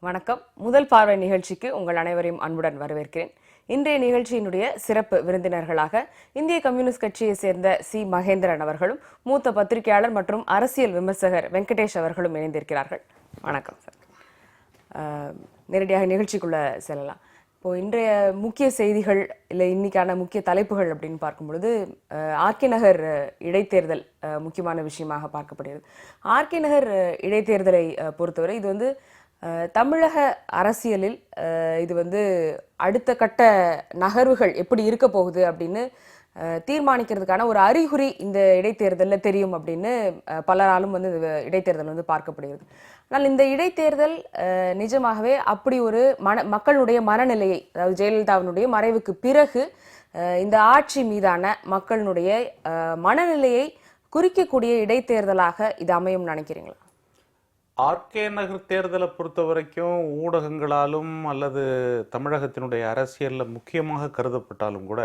வணக்கம். முதல் பார்வை நிகழ்ச்சிக்கு உங்கள் அனைவரையும் அன்புடன் வரவேற்கிறேன். இன்றைய நிகழ்ச்சியினுடைய சிறப்பு விருந்தினர்களாக இந்திய கம்யூனிஸ்ட் கட்சியை சேர்ந்த சி மகேந்திரன் அவர்களும் மூத்த பத்திரிகையாளர் மற்றும் அரசியல் விமர்சகர் வெங்கடேஷ் அவர்களும் இணைந்திருக்கிறார்கள். வணக்கம் சார். நேரடியாக நிகழ்ச்சிக்குள்ள செல்லலாம். இப்போ இன்றைய முக்கிய செய்திகள் இல்லை இன்னைக்கான முக்கிய தலைப்புகள் அப்படின்னு பார்க்கும்பொழுது ஆர்கே நகர் இடைத்தேர்தல் முக்கியமான விஷயமாக பார்க்கப்படுகிறது. ஆர்கே நகர் இடைத்தேர்தலை பொறுத்தவரை இது தமிழக அரசியலில் இது அடுத்த கட்ட நகர்வுகள் எப்படி இருக்க போகுது அப்படின்னு தீர்மானிக்கிறதுக்கான ஒரு அறிகுறி இந்த இடைத்தேர்தலில் தெரியும் அப்படின்னு பலராலும் இடைத்தேர்தல் பார்க்கப்படுகிறது. ஆனால் இந்த இடைத்தேர்தல் நிஜமாகவே அப்படி ஒரு மக்களுடைய மனநிலையை, அதாவது ஜெயலலிதாவினுடைய மறைவுக்கு பிறகு இந்த ஆட்சி மீதான மக்களுடைய மனநிலையை குறிக்கக்கூடிய இடைத்தேர்தலாக இது அமையும் நினைக்கிறீங்களா? ஆர்கே நகர் தேர்தலை பொறுத்த வரைக்கும் ஊடகங்களாலும் அல்லது தமிழகத்தினுடைய அரசியலில் முக்கியமாக கருதப்பட்டாலும் கூட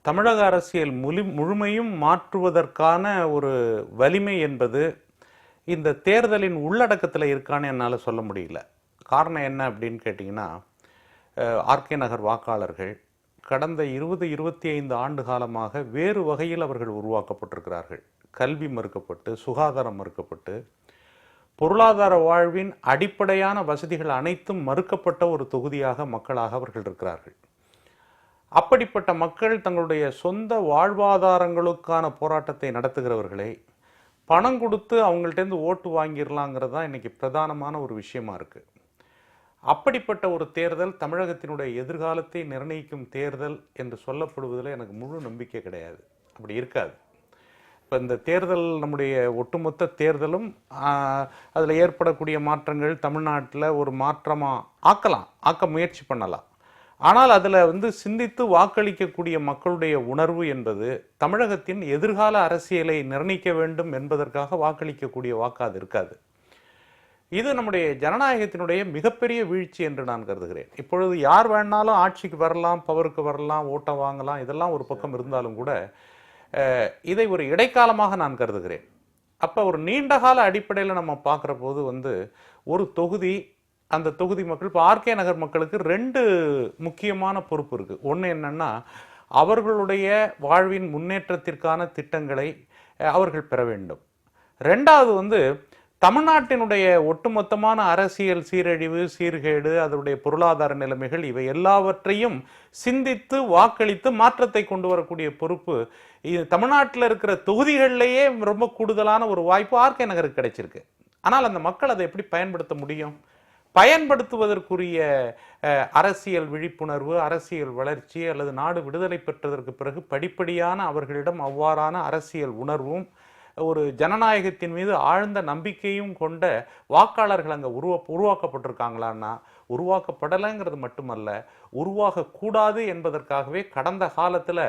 தமிழக அரசியல் முழுமையும் மாற்றுவதற்கான ஒரு வலிமை என்பது இந்த தேர்தலின் உள்ளடக்கத்தில் இருக்கான்னு என்னால் சொல்ல முடியல. காரணம் என்ன அப்படின்னு கேட்டிங்கன்னா, ஆர்கே நகர் வாக்காளர்கள் கடந்த 20-25 ஆண்டு காலமாக வேறு வகையில் அவர்கள் உருவாக்கப்பட்டிருக்கிறார்கள். கல்வி மறுக்கப்பட்டு, சுகாதாரம் மறுக்கப்பட்டு, பொருளாதார வாழ்வின் அடிப்படையான வசதிகள் அனைத்தும் மறுக்கப்பட்ட ஒரு தொகுதியாக மக்களாக அவர்கள் இருக்கிறார்கள். அப்படிப்பட்ட மக்கள் தங்களுடைய சொந்த வாழ்வாதாரங்களுக்கான போராட்டத்தை நடத்துகிறவர்களை பணம் கொடுத்து அவங்கள்ட்டேருந்து ஓட்டு வாங்கிடலாங்கிறது தான் இன்னைக்கு பிரதானமான ஒரு விஷயமா இருக்கு. அப்படிப்பட்ட ஒரு தேர்தல் தமிழகத்தினுடைய எதிர்காலத்தை நிர்ணயிக்கும் தேர்தல் என்று சொல்லப்படுவதில் எனக்கு முழு நம்பிக்கை கிடையாது. அப்படி இருக்காது. இப்போ இந்த தேர்தல் நம்முடைய ஒட்டுமொத்த தேர்தலும் அதில் ஏற்படக்கூடிய மாற்றங்கள் தமிழ்நாட்டில் ஒரு மாற்றமாக ஆக்க முயற்சி பண்ணலாம். ஆனால் அதில் சிந்தித்து வாக்களிக்கக்கூடிய மக்களுடைய உணர்வு என்பது தமிழகத்தின் எதிர்கால அரசியலை நிர்ணயிக்க வேண்டும் என்பதற்காக வாக்களிக்கக்கூடிய வாக்காது இருக்காது. இது நம்முடைய ஜனநாயகத்தினுடைய மிகப்பெரிய வீழ்ச்சி என்று நான் கருதுகிறேன். இப்பொழுது யார் வேணாலும் ஆட்சிக்கு வரலாம், பவருக்கு வரலாம், ஓட்டை வாங்கலாம், இதெல்லாம் ஒரு பக்கம் இருந்தாலும் கூட இதை ஒரு இடைக்காலமாக நான் கருதுகிறேன். அப்போ ஒரு நீண்டகால அடிப்படையில் நம்ம பார்க்குற போது ஒரு தொகுதி, அந்த தொகுதி மக்கள், இப்போ ஆர்கே நகர் மக்களுக்கு 2 முக்கியமான பொறுப்பு இருக்குது. ஒன்று என்னன்னா, அவர்களுடைய வாழ்வின் முன்னேற்றத்திற்கான திட்டங்களை அவர்கள் பெற வேண்டும். 2வது தமிழ்நாட்டினுடைய ஒட்டுமொத்தமான அரசியல் சீரழிவு, சீர்கேடு, அதனுடைய பொருளாதார நிலைமைகள், இவை எல்லாவற்றையும் சிந்தித்து வாக்களித்து மாற்றத்தை கொண்டு வரக்கூடிய பொறுப்பு இது தமிழ்நாட்டில் இருக்கிற தொகுதிகளிலேயே ரொம்ப கூடுதலான ஒரு வாய்ப்பு ஆர்கே நகருக்கு கிடைச்சிருக்கு. ஆனால் அந்த மக்கள் அதை எப்படி பயன்படுத்த முடியும்? பயன்படுத்துவதற்குரிய அரசியல் விழிப்புணர்வு, அரசியல் வளர்ச்சி அல்லது நாடு விடுதலை பெற்றதற்கு பிறகு படிப்படியான அவர்களிடம் அவ்வாறான அரசியல் உணர்வும் ஒரு ஜனநாயகத்தின் மீது ஆழ்ந்த நம்பிக்கையும் கொண்ட வாக்காளர்கள் அங்கே உருவாக்கப்பட்டிருக்காங்களான்னா, உருவாக்கப்படலைங்கிறது மட்டுமல்ல, உருவாகக்கூடாது என்பதற்காகவே கடந்த காலத்தில்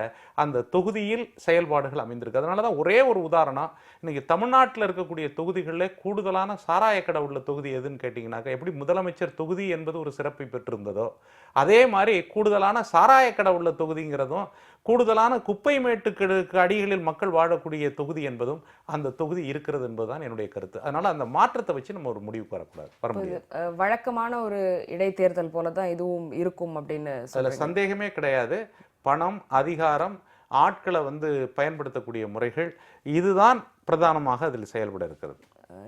அந்த தொகுதியில் செயல்பாடுகள் அமைந்திருக்கு. அதனால தான் ஒரே ஒரு உதாரணம், இன்னைக்கு தமிழ்நாட்டில் இருக்கக்கூடிய தொகுதிகளில் கூடுதலான சாராய கடை உள்ள தொகுதி எதுன்னு கேட்டிங்கனாக்கா, எப்படி முதலமைச்சர் தொகுதி என்பது ஒரு சிறப்பை பெற்றிருந்ததோ அதே மாதிரி கூடுதலான சாராய கடை உள்ள தொகுதிங்கிறதும், கூடுதலான குப்பை மேட்டுக்கு அடிகளில் மக்கள் வாழக்கூடிய தொகுதி என்பதும் அந்த தொகுதி இருக்கிறது என்பதுதான் என்னுடைய கருத்து. அதனால அந்த மாற்றத்தை வச்சு நம்ம ஒரு முடிவுக்கு வர முடியாது. வழக்கமான ஒரு இடைத்தேர்தல் போலதான் இதுவும் இருக்கும் அப்படின்னு அதுல சந்தேகமே கிடையாது. பணம், அதிகாரம், ஆட்களை பயன்படுத்தக்கூடிய முறைகள், இதுதான் பிரதானமாக அதில் செயல்பட இருக்கிறது.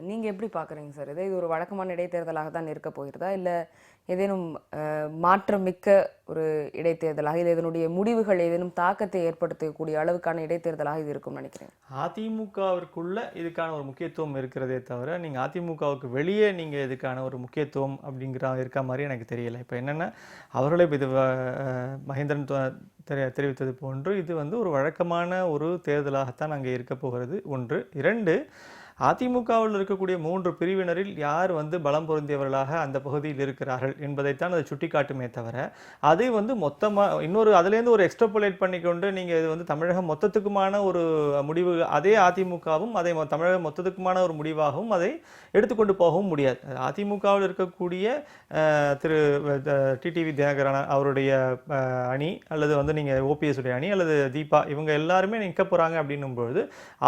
நீங்க எப்படி பாக்குறீங்க சார்? இது ஒரு வழக்கமான இடைத்தேர்தலாக தான் இருக்க போகிறதா, இல்ல ஏதேனும் மாற்றம் மிக்க ஒரு இடைத்தேர்தலாக, இல்லை இதனுடைய முடிவுகள் ஏதேனும் தாக்கத்தை ஏற்படுத்தக்கூடிய அளவுக்கான இடைத்தேர்தலாக இது இருக்கும் நினைக்கிறேன்? அதிமுகவிற்குள்ள இதுக்கான ஒரு முக்கியத்துவம் இருக்கிறதே தவிர, நீங்கள் அதிமுகவுக்கு வெளியே நீங்கள் இதுக்கான ஒரு முக்கியத்துவம் இருக்க மாதிரி எனக்கு தெரியலை. இப்போ என்னென்னா, அவர்களே இது மகேந்திரன் தெரிவித்தது போன்று இது ஒரு வழக்கமான ஒரு தேர்தலாகத்தான் அங்கே இருக்க போகிறது. 1. 2, அதிமுகவில் இருக்கக்கூடிய 3 பிரிவினரில் யார் பலம் பொருந்தியவர்களாக அந்த பகுதியில் இருக்கிறார்கள் என்பதைத்தான் அதை சுட்டி காட்டுமே தவிர, அதை மொத்தமாக இன்னொரு அதுலேருந்து ஒரு எக்ஸ்ட்ராபுலேட் பண்ணிக்கொண்டு நீங்கள் இது தமிழகம் மொத்தத்துக்குமான ஒரு முடிவு, அதே அதிமுகவும் அதை தமிழகம் மொத்தத்துக்குமான ஒரு முடிவாகவும் அதை எடுத்துக்கொண்டு போகவும் முடியாது. அதிமுகவில் இருக்கக்கூடிய திரு டிடிவி தினகரன் அவருடைய அணி, அல்லது நீங்கள் ஓபிஎஸ் உடைய அணி, அல்லது தீபா, இவங்க எல்லாருமே நிற்க போகிறாங்க அப்படின்னும் பொழுது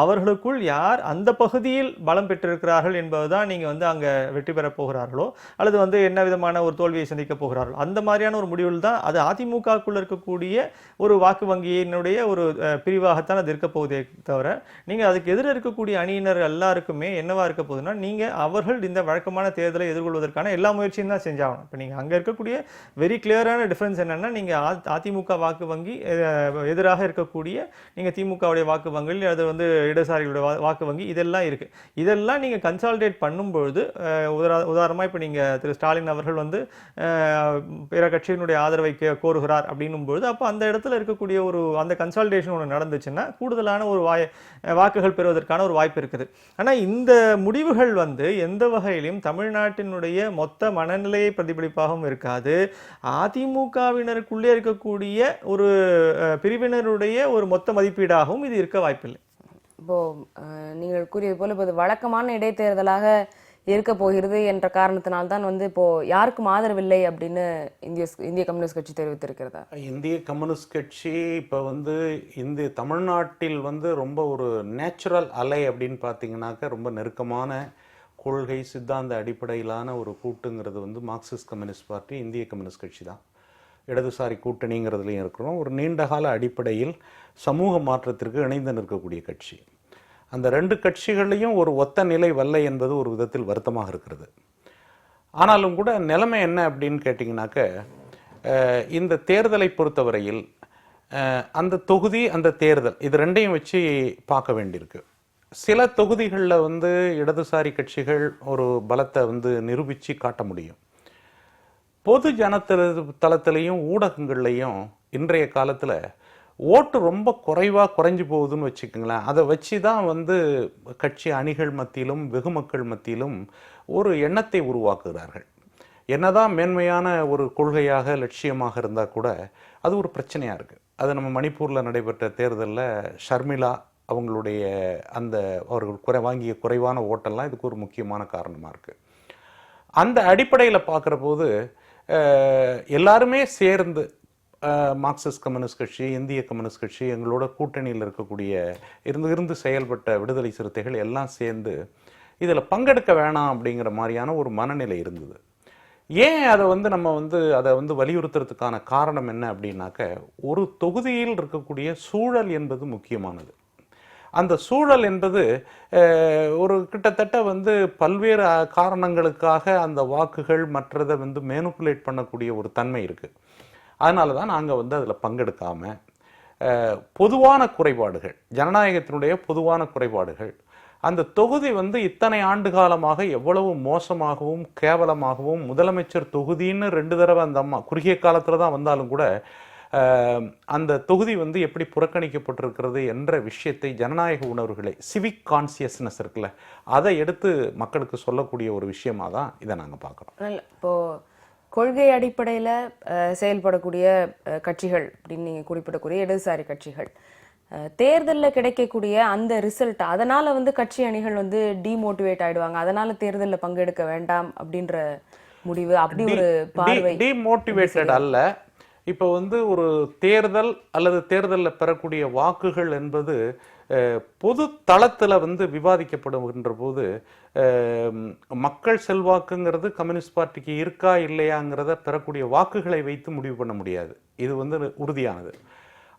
அவர்களுக்குள் யார் அந்த பகுதியில் தொகுதியில் பலம் பெற்றிருக்கிறார்கள் என்பதுதான் நீங்க வந்து அங்க வெற்றி பெற போகிறார்களோ அல்லது வந்து என்ன விதமான ஒரு தோல்வியை சந்திக்க போகிறார்களோ அந்த மாதிரியான ஒரு முடிவில் தான் அது அதிமுகக்குள்ள இருக்கக்கூடிய ஒரு வாக்கு வங்கியினுடைய ஒரு பிரிவாகத்தான் அது இருக்க போகுதே தவிர நீங்க அதுக்கு எதிர இருக்கக்கூடிய அணியினர் எல்லாருக்குமே என்னவா இருக்க போகுதுன்னா நீங்க அவர்கள் இந்த வழக்கமான தேர்தலை எதிர்கொள்வதற்கான எல்லா முயற்சியும் தான் செஞ்சாகணும். இப்போ நீங்க அங்க இருக்கக்கூடிய வெரி கிளியரான டிஃபரன்ஸ் என்னன்னா நீங்க அதிமுக வாக்கு வங்கி எதிராக இருக்கக்கூடிய நீங்க திமுகவுடைய வாக்கு வங்கி அது வந்து இடதுசாரிகளுடைய வாக்கு வங்கி இதெல்லாம் இருக்கு. இதெல்லாம் நீங்க கன்சாலிடேட் பண்ணும்பொழுது உதாரணமா இப்ப நீங்க திரு ஸ்டாலின் அவர்கள் வந்து பிற கட்சியினுடைய ஆதரவை கோருகிறார் அப்படின்னும் பொழுது அப்போ அந்த இடத்துல இருக்கக்கூடிய ஒரு அந்த கன்சாலிடேஷன் ஒன்று நடந்துச்சுன்னா கூடுதலான ஒரு வாக்குகள் பெறுவதற்கான ஒரு வாய்ப்பு இருக்குது. ஆனா இந்த முடிவுகள் வந்து எந்த வகையிலும் தமிழ்நாட்டினுடைய மொத்த மனநிலையை பிரதிபலிப்பாகவும் இருக்காது. அதிமுகவினருக்குள்ளே இருக்கக்கூடிய ஒரு பிரிவினருடைய ஒரு மொத்த மதிப்பீடாகவும் இது இருக்க வாய்ப்பில்லை. இப்போ நீங்கள் கூறியது போல இப்போ வழக்கமான இடைத்தேர்தலாக இருக்க போகிறது என்ற காரணத்தினால்தான் வந்து இப்போ யாருக்கும் ஆதரவில்லை அப்படின்னு இந்திய கம்யூனிஸ்ட் கட்சி தெரிவித்திருக்கிறதா? இந்திய கம்யூனிஸ்ட் கட்சி இப்போ வந்து இந்த தமிழ்நாட்டில் வந்து ரொம்ப ஒரு நேச்சுரல் அலை அப்படின்னு பார்த்தீங்கன்னாக்க ரொம்ப நெருக்கமான கொள்கை சித்தாந்த அடிப்படையிலான ஒரு கூட்டுங்கிறது வந்து மார்க்சிஸ்ட் கம்யூனிஸ்ட் பார்ட்டி, இந்திய கம்யூனிஸ்ட் கட்சி தான். இடதுசாரி கூட்டணிங்கிறதுலையும் இருக்கிறோம். ஒரு நீண்டகால அடிப்படையில் சமூக மாற்றத்திற்கு இணைந்து நிற்கக்கூடிய கட்சி. அந்த ரெண்டு கட்சிகளையும் ஒரு ஒத்த நிலை வல்லை என்பது ஒரு விதத்தில் வருத்தமாக இருக்கிறது. ஆனாலும் கூட நிலைமை என்ன அப்படின்னு கேட்டிங்கனாக்க இந்த தேர்தலை பொறுத்தவரையில் அந்த தொகுதி அந்த தேர்தல் இது ரெண்டையும் வச்சு பார்க்க வேண்டியிருக்கு. சில தொகுதிகளில் வந்து இடதுசாரி கட்சிகள் ஒரு பலத்தை வந்து நிரூபித்து காட்ட முடியும். பொது தளத்திலையும் ஊடகங்கள்லையும் இன்றைய காலத்தில் ஓட்டு ரொம்ப குறைஞ்சு போகுதுன்னு வச்சுக்கோங்களேன். அதை வச்சு தான் வந்து கட்சி அணிகள் மத்தியிலும் வெகுமக்கள் மத்தியிலும் ஒரு எண்ணத்தை உருவாக்குகிறார்கள். என்னதான் மேன்மையான ஒரு கொள்கையாக லட்சியமாக இருந்தால் கூட அது ஒரு பிரச்சனையாக இருக்குது. அது நம்ம மணிப்பூரில் நடைபெற்ற தேர்தலில் ஷர்மிளா அவங்களுடைய அந்த அவர்கள் வாங்கிய குறைவான ஓட்டெல்லாம் இதுக்கு ஒரு முக்கியமான காரணமாக இருக்குது. அந்த அடிப்படையில் பார்க்குற போது எல்லாருமே சேர்ந்து மார்க்சிஸ்ட் கம்யூனிஸ்ட் கட்சி, இந்திய கம்யூனிஸ்ட் கட்சி, எங்களோட கூட்டணியில் இருக்கக்கூடிய இருந்து செயல்பட்ட விடுதலை சிறுத்தைகள் எல்லாம் சேர்ந்து இதில் பங்கெடுக்க வேணாம் அப்படிங்கிற மாதிரியான ஒரு மனநிலை இருந்தது. ஏன் அதை வந்து நம்ம வந்து அதை வந்து வலியுறுத்துறதுக்கான காரணம் என்ன அப்படின்னாக்க ஒரு தொகுதியில் இருக்கக்கூடிய சூழல் என்பது முக்கியமானது. அந்த சூழல் என்பது ஒரு கிட்டத்தட்ட வந்து பல்வேறு காரணங்களுக்காக அந்த வாக்குகள் மற்றதை வந்து மேனுப்புலேட் பண்ணக்கூடிய ஒரு தன்மை இருக்குது. அதனால தான் நாங்கள் வந்து அதில் பங்கெடுக்காமல் பொதுவான குறைபாடுகள், ஜனநாயகத்தினுடைய பொதுவான குறைபாடுகள், அந்த தொகுதி வந்து இத்தனை ஆண்டு காலமாக எவ்வளவு மோசமாகவும் கேவலமாகவும் முதலமைச்சர் தொகுதின்னு 2 தடவை அந்த அம்மா குறுகிய காலத்தில் தான் வந்தாலும் கூட அந்த தொகுதி வந்து எப்படி புறக்கணிக்கப்பட்டிருக்கிறது என்ற விஷயத்தை ஜனநாயக உணர்வுகளை சிவிக் கான்சியஸ்னஸ் இருக்குல்ல அதை எடுத்து மக்களுக்கு சொல்லக்கூடிய ஒரு விஷயமா தான் இதை நாங்கள் பார்க்குறோம். இப்போ கொள்கை அடிப்படையில் செயல்படக்கூடிய கட்சிகள் அப்படின்னு நீங்கள் குறிப்பிடக்கூடிய இடதுசாரி கட்சிகள் தேர்தலில் கிடைக்கக்கூடிய அந்த ரிசல்ட் அதனால வந்து கட்சி அணிகள் வந்து டிமோட்டிவேட் ஆயிடுவாங்க, அதனால தேர்தலில் பங்கெடுக்க வேண்டாம் அப்படின்ற முடிவு அப்படி ஒரு பார்வை. டிமோட்டிவேட்டட் அல்ல. இப்போ வந்து ஒரு தேர்தல் அல்லது தேர்தலில் பெறக்கூடிய வாக்குகள் என்பது பொது தளத்தில் வந்து விவாதிக்கப்படுகின்ற போது மக்கள் செல்வாக்குங்கிறது கம்யூனிஸ்ட் பார்ட்டிக்கு இருக்கா இல்லையாங்கிறத பெறக்கூடிய வாக்குகளை வைத்து முடிவு பண்ண முடியாது. இது வந்து உறுதியானது.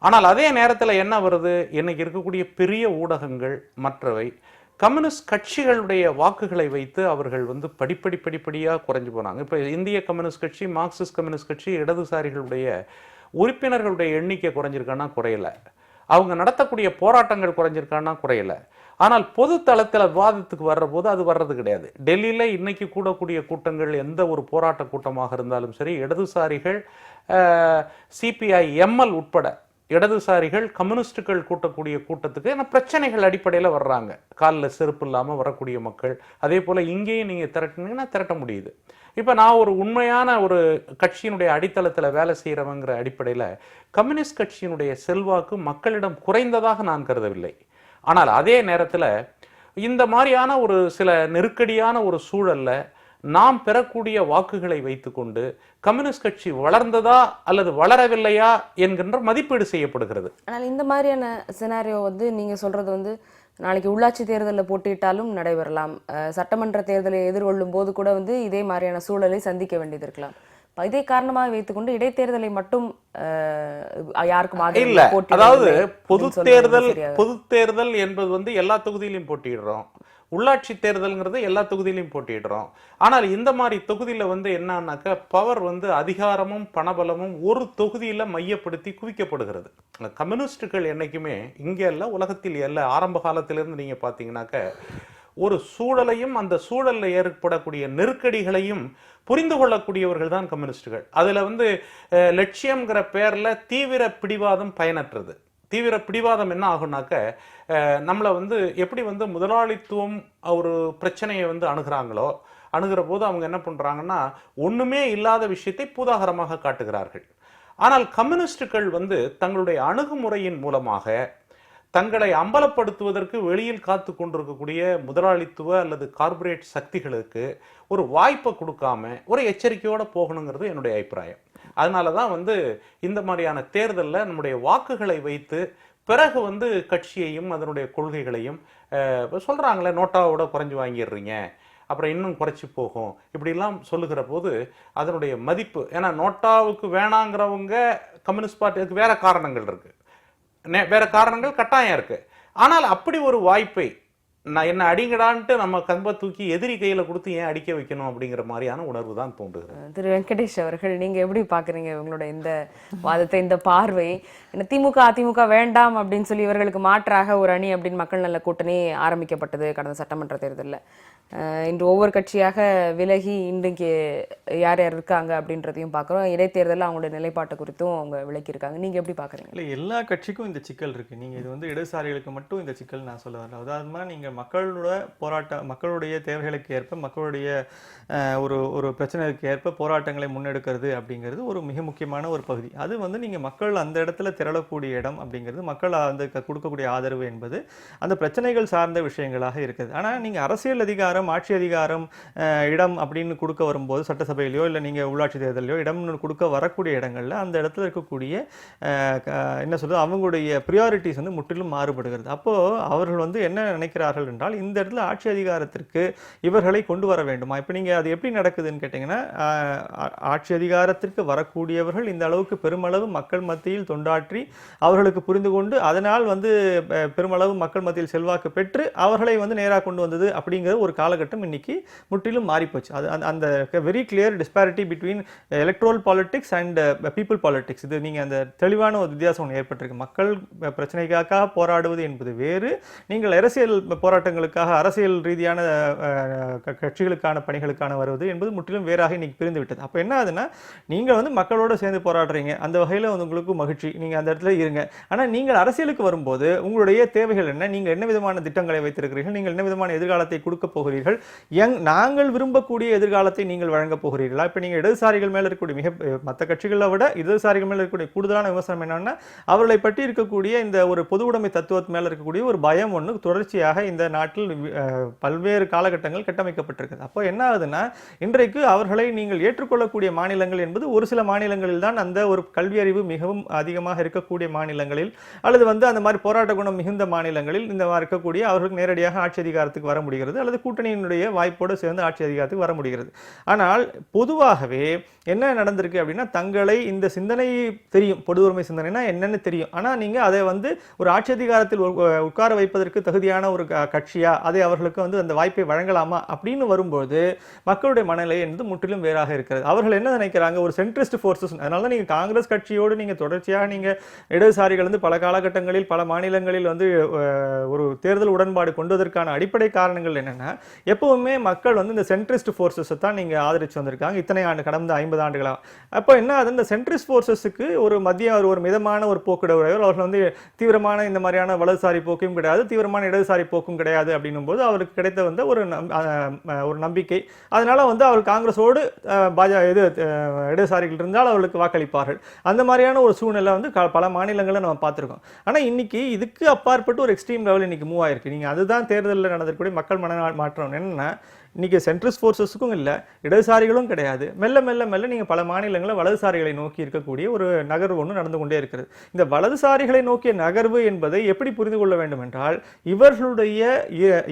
ஆனால் அதே நேரத்தில் என்ன வருது, இன்னைக்கு இருக்கக்கூடிய பெரிய ஊடகங்கள் மற்றவை கம்யூனிஸ்ட் கட்சிகளுடைய வாக்குகளை வைத்து அவர்கள் வந்து படிப்படியாக குறைஞ்சு போனாங்க. இப்போ இந்திய கம்யூனிஸ்ட் கட்சி, மார்க்சிஸ்ட் கம்யூனிஸ்ட் கட்சி, இடதுசாரிகளுடைய உறுப்பினர்களுடைய எண்ணிக்கை குறைஞ்சிருக்கான்னா குறையல, அவங்க நடத்தக்கூடிய போராட்டங்கள் குறைஞ்சிருக்கான்னா குறையல. ஆனால் பொது தளத்தில் விவாதத்துக்கு வர்ற போது அது வர்றது கிடையாது. டெல்லியில் இன்னைக்கு கூடக்கூடிய கூட்டங்கள் எந்த ஒரு போராட்ட கூட்டமாக இருந்தாலும் சரி, இடதுசாரிகள் சிபிஐ எம்எல் உட்பட இடதுசாரிகள் கம்யூனிஸ்டுகள் கூட்டக்கூடிய கூட்டத்துக்கு ஏன்னா பிரச்சனைகள் அடிப்படையில் வர்றாங்க. காலில் செருப்பு இல்லாமல் வரக்கூடிய மக்கள். அதே போல் இங்கேயும் நீங்கள் திரட்டினீங்கன்னா திரட்ட முடியுது. இப்போ நான் ஒரு உண்மையான ஒரு கட்சியினுடைய அடித்தளத்தில் வேலை செய்கிறவங்கிற அடிப்படையில் கம்யூனிஸ்ட் கட்சியினுடைய செல்வாக்கு மக்களிடம் குறைந்ததாக நான் கருதவில்லை. ஆனால் அதே நேரத்தில் இந்த மாதிரியான ஒரு சில நெருக்கடியான ஒரு சூழலில் நாம் பெறக்கூடிய வாக்குகளை வைத்துக்கொண்டு கம்யூனிஸ்ட் கட்சி வளர்ந்ததா அல்லது வளரவில்லையா என்கின்ற மதிப்பீடு செய்யப்படுகிறது. ஆனால் இந்த மாதிரியான சினாரியோ வந்து நீங்க சொல்றது வந்து நாளைக்கு உள்ளாட்சி தேர்தலில் போட்டியிட்டாலும் நடைபெறலாம், சட்டமன்ற தேர்தலை எதிர்கொள்ளும் போது கூட வந்து இதே மாதிரியான சூழலை சந்திக்க வேண்டியது இருக்கலாம். இதே காரணமாக வைத்துக்கொண்டு இடைத்தேர்தலை மட்டும் யாருக்கும் இல்ல, அதாவது பொது தேர்தல் என்பது வந்து எல்லா தொகுதியிலும் போட்டியிடுறோம், உள்ளாட்சி தேர்தல்ங்கிறது எல்லா தொகுதியிலையும் போட்டிடுறோம். ஆனால் இந்த மாதிரி தொகுதியில வந்து என்னன்னாக்க பவர் வந்து அதிகாரமும் பணபலமும் ஒரு தொகுதியில மையப்படுத்தி குவிக்கப்படுகிறது. கம்யூனிஸ்டுகள் என்னைக்குமே இங்க இல்ல, உலகத்தில் இல்ல, ஆரம்ப காலத்திலிருந்து நீங்க பாத்தீங்கன்னாக்க ஒரு சூழலையும் அந்த சூழல்ல ஏற்படக்கூடிய நெருக்கடிகளையும் புரிந்து கொள்ளக்கூடியவர்கள் தான் கம்யூனிஸ்டுகள். அதுல வந்து லட்சியம்ங்கிற பேர்ல தீவிர பிடிவாதம் பயனற்றது. தீவிர பிடிவாதம் என்ன ஆகும்னாக்க நம்மளை வந்து எப்படி வந்து முதலாளித்துவம் ஒரு பிரச்சனையை வந்து அணுகிற போது அவங்க என்ன பண்றாங்கன்னா ஒண்ணுமே இல்லாத விஷயத்தை பூதாகரமாக காட்டுகிறார்கள். ஆனால் கம்யூனிஸ்டுகள் வந்து தங்களுடைய அணுகுமுறையின் மூலமாக தங்களை அம்பலப்படுத்துவதற்கு வெளியில் காத்து கொண்டிருக்கக்கூடிய முதலாளித்துவ அல்லது கார்ப்பரேட் சக்திகளுக்கு ஒரு வாய்ப்பை கொடுக்காம ஒரு எச்சரிக்கையோட போகணுங்கிறது என்னுடைய அபிப்பிராயம். அதனாலதான் வந்து இந்த மாதிரியான தேர்தலில் நம்முடைய வாக்குகளை வைத்து பிறகு வந்து கட்சியையும் அதனுடைய கொள்கைகளையும் சொல்றாங்களே நோட்டாவோட குறைஞ்சு வாங்கிடுறீங்க, அப்புறம் இன்னும் குறைச்சி போகும், இப்படிலாம் சொல்லுகிற போது அதனுடைய மதிப்பு, ஏன்னா நோட்டாவுக்கு வேணாங்கிறவங்க கம்யூனிஸ்ட் பார்ட்டிக்கு வேற காரணங்கள் இருக்கு, வேற காரணங்கள் கட்டாயம் இருக்கு. ஆனால் அப்படி ஒரு வாய்ப்பை நான் என்ன அடிங்கடான்ட்டு நம்ம கம்ப தூக்கி எதிரி கையில கொடுத்து ஏன் அடிக்க வைக்கணும் அப்படிங்கிற மாதிரியான உணர்வு தான் தோன்றுகிறது. திரு வெங்கடேஷ் அவர்கள், நீங்க எப்படி பாக்குறீங்க உங்களோட இந்த வாதத்தை, இந்த பார்வை? திமுக அதிமுக வேண்டாம் அப்படின்னு சொல்லி இவர்களுக்கு மாற்றாக ஒரு அணி அப்படின்னு மக்கள் நல கூட்டணி ஆரம்பிக்கப்பட்டது கடந்த சட்டமன்ற தேர்தலில். இன்று ஒவ்வொரு கட்சியாக விலகி இன்றைக்கு யார் யார் இருக்காங்க அப்படின்றதையும் பார்க்குறோம். இடைத்தேர்தலில் அவங்களுடைய நிலைப்பாட்டு குறித்தும் அவங்க விளக்கியிருக்காங்க. நீங்கள் எப்படி பார்க்குறீங்க? இல்லை, எல்லா கட்சிக்கும் இந்த சிக்கல் இருக்குது. நீங்கள் இது வந்து இடதுசாரிகளுக்கு மட்டும் இந்த சிக்கல் நான் சொல்ல வரல. உதாரணமாக நீங்கள் மக்களுடைய தேவைகளுக்கு ஏற்ப, மக்களுடைய ஒரு பிரச்சனைக்கு ஏற்ப போராட்டங்களை முன்னெடுக்கிறது அப்படிங்கிறது ஒரு மிக முக்கியமான ஒரு பகுதி. அது வந்து நீங்கள் மக்கள் அந்த இடத்துல திரளக்கூடிய இடம் அப்படிங்கிறது, மக்கள் அந்த கொடுக்கக்கூடிய ஆதரவு என்பது அந்த பிரச்சனைகள் சார்ந்த விஷயங்களாக இருக்குது. ஆனால் நீங்கள் அரசியல் அதிகாரம், ஆட்சி அதிகாரம், இடம் அப்படின்னு கொடுக்க வரும்போது சட்டசபையிலையோ இல்லை நீங்கள் உள்ளாட்சி தேர்தலையோ இடம் கொடுக்க வரக்கூடிய இடங்கள்ல அந்த இடத்துல இருக்கக்கூடிய என்ன சொல்றது அவங்களுடைய ப்ரியாரிட்டிஸ் வந்து முற்றிலும் மாறுபடுகிறது. அப்போ அவர்கள் வந்து என்ன நினைக்கிறார்கள் என்றால், இந்த இடத்துல ஆட்சி அதிகாரத்திற்கு இவர்களை கொண்டு வர வேண்டுமா? இப்போ நீங்க அது எப்படி நடக்குதுன்னு கேட்டீங்கன்னா, ஆட்சி அதிகாரத்திற்கு வரக்கூடியவர்கள் இந்த அளவுக்கு பெருமளவு மக்கள் மத்தியில் தொண்டாற்றி அவர்களுக்கு புரிந்து கொண்டு அதனால் வந்து பெருமளவு மக்கள் மத்தியில் செல்வாக்கு பெற்று அவர்களை வந்து நேராக கொண்டு வந்தது அப்படிங்கிற ஒரு காலகட்டம் இன்னைக்கு முற்றிலும் மாறிப்போச்சு. அது அந்த very clear disparity between electoral politics and people politics. இது நீங்க அந்த தெளிவான ஒரு வித்தியாசம் ஒன்று ஏற்பட்டிருக்கு. மக்கள் பிரச்சனைக்காக போராடுவது என்பது வேறு, நீங்கள் அரசியல் போராட்டங்களுக்காக அரசியல் ரீதியான கட்சிகளுக்கான பணிகளுக்கான வருவது என்பது முற்றிலும் வேறாக இன்னைக்கு பிரிந்து விட்டது. அப்போ என்ன ஆகுதுன்னா, நீங்க வந்து மக்களோட சேர்ந்து போராடுறீங்க, அந்த வகையில் வந்து உங்களுக்கு மகிழ்ச்சி, நீங்க அந்த இடத்துல இருங்க. ஆனால் நீங்கள் அரசியலுக்கு வரும்போது உங்களுடைய தேவைகள் என்ன, நீங்கள் என்ன விதமான திட்டங்களை வைத்திருக்கிறீர்கள், நீங்கள் என்ன விதமான எதிர்காலத்தை கொடுக்க போகிறீர்கள், நாங்கள் விரும்பக்கூடிய எதிர்காலத்தை நீங்கள் வழங்க போகிறீர்களா? இப்ப நீங்க இடதுசாரிகள் மேல இருக்கக்கூடிய மற்ற கட்சிகளை விட இடதுசாரிகள் மேல இருக்கக்கூடிய கூடுதலான விமர்சனம் என்னன்னா, அவர்களை பற்றி இருக்கக்கூடிய இந்த ஒரு பொது உடைமை தத்துவத்து மேல இருக்கக்கூடிய ஒரு பயம் ஒன்று தொடர்ச்சியாக இந்த நாட்டில் பல்வேறு காலகட்டங்கள் கட்டமைக்கப்பட்டிருக்கிறது. அப்போ என்ன ஆகுதுன்னா, இன்றைக்கு அவர்களை நீங்கள் ஏற்றுக்கொள்ளக்கூடிய மாநிலங்கள் என்பது ஒரு சில மாநிலங்களில் தான், அந்த ஒரு கல்வி அறிவு மிகவும் அதிகமாக இருக்கக்கூடிய மாநிலங்களில் அல்லது வந்து அந்த மாதிரி போராட்ட குணம் மிகுந்த மாநிலங்களில் இந்த மாதிரி இருக்கக்கூடிய அவர்களுக்கு நேரடியாக ஆட்சி அதிகாரத்துக்கு வர முடிகிறது அல்லது கூட்டணியினுடைய வாய்ப்போடு சேர்ந்து ஆட்சி அதிகாரத்துக்கு வர முடிகிறது. ஆனால் பொதுவாகவே என்ன நடந்திருக்கு அப்படின்னா, தங்களை இந்த சிந்தனை தெரியும், பொது உரிமை சிந்தனைனா என்னன்னு தெரியும், ஆனால் நீங்க அதை வந்து ஒரு ஆட்சி அதிகாரத்தில் உட்கார வைப்பதற்கு தகுதியான ஒரு கட்சியா, அதை அவர்களுக்கு வந்து அந்த வாய்ப்பை வழங்கலாமா அப்படின்னு வரும்போது மக்களுடைய மனநிலை என்பது முற்றிலும் வேறாக இருக்கிறது. அவர்கள் என்ன நினைக்கிறாங்க, ஒரு சென்ட்ரிஸ்ட் ஃபோர்ஸஸ். அதனால நீங்க காங்கிரஸ் கட்சியோடு நீங்க தொடர்ச்சியாக நீங்க இடதுசாரிகள் வந்து பல காலகட்டங்களில் பல மாநிலங்களில் வந்து ஒரு தேர்தல் உடன்பாடு கொண்டதற்கான அடிப்படை காரணங்கள் என்னன்னா, எப்பவுமே மக்கள் வந்து இந்த சென்ட்ரிஸ்ட் ஃபோர்ஸஸ் தான் நீங்க ஆதரிச்சு வந்திருக்காங்க இத்தனை ஆண்டு, கடந்த 50 ஆண்டுகளா. அப்போ என்ன ஆகுது, இந்த சென்ட்ரிஸ்ட் ஃபோர்ஸஸுக்கு ஒரு மத்திய ஒரு மிதமான ஒரு போக்குடையவர், அவர்கள் வந்து தீவிரமான இந்த மாதிரியான வலதுசாரி போக்கும் கிடையாது, தீவிரமான இடதுசாரி போக்கும் கிடையாது அப்படின்னும் போது அவருக்கு கிடைத்த வந்து ஒரு நம்பிக்கை. அதனால வந்து அவர் காங்கிரஸோடு இடதுசாரிகள் இருந்தால் அவர்களுக்கு வாக்களிப்பார்கள். அந்த மாதிரியான ஒரு சூழ்நிலை வந்து பல மாநிலங்களில் நம்ம பார்த்துருக்கோம். ஆனால் இன்னைக்கு இதுக்கு அப்பாற்பட்டு ஒரு எக்ஸ்ட்ரீம் லெவல் இன்னைக்கு மூவ் ஆயிருக்கு. நீங்க அதுதான் தேர்தலில் நடந்திருக்கக்கூடிய மக்கள் மன மாற்றம் என்னன்னா, இன்னைக்கு சென்ட்ரிஸ்ட் ஃபோர்ஸஸுக்கும் இல்லை, இடதுசாரிகளும் கிடையாது. மெல்ல மெல்ல மெல்ல நீங்கள் பல மாநிலங்களில் வலதுசாரிகளை நோக்கி இருக்கக்கூடிய ஒரு நகர்வு ஒன்று நடந்து கொண்டே இருக்கிறது. இந்த வலதுசாரிகளை நோக்கிய நகர்வு என்பதை எப்படி புரிந்து கொள்ள வேண்டும் என்றால், இவர்களுடைய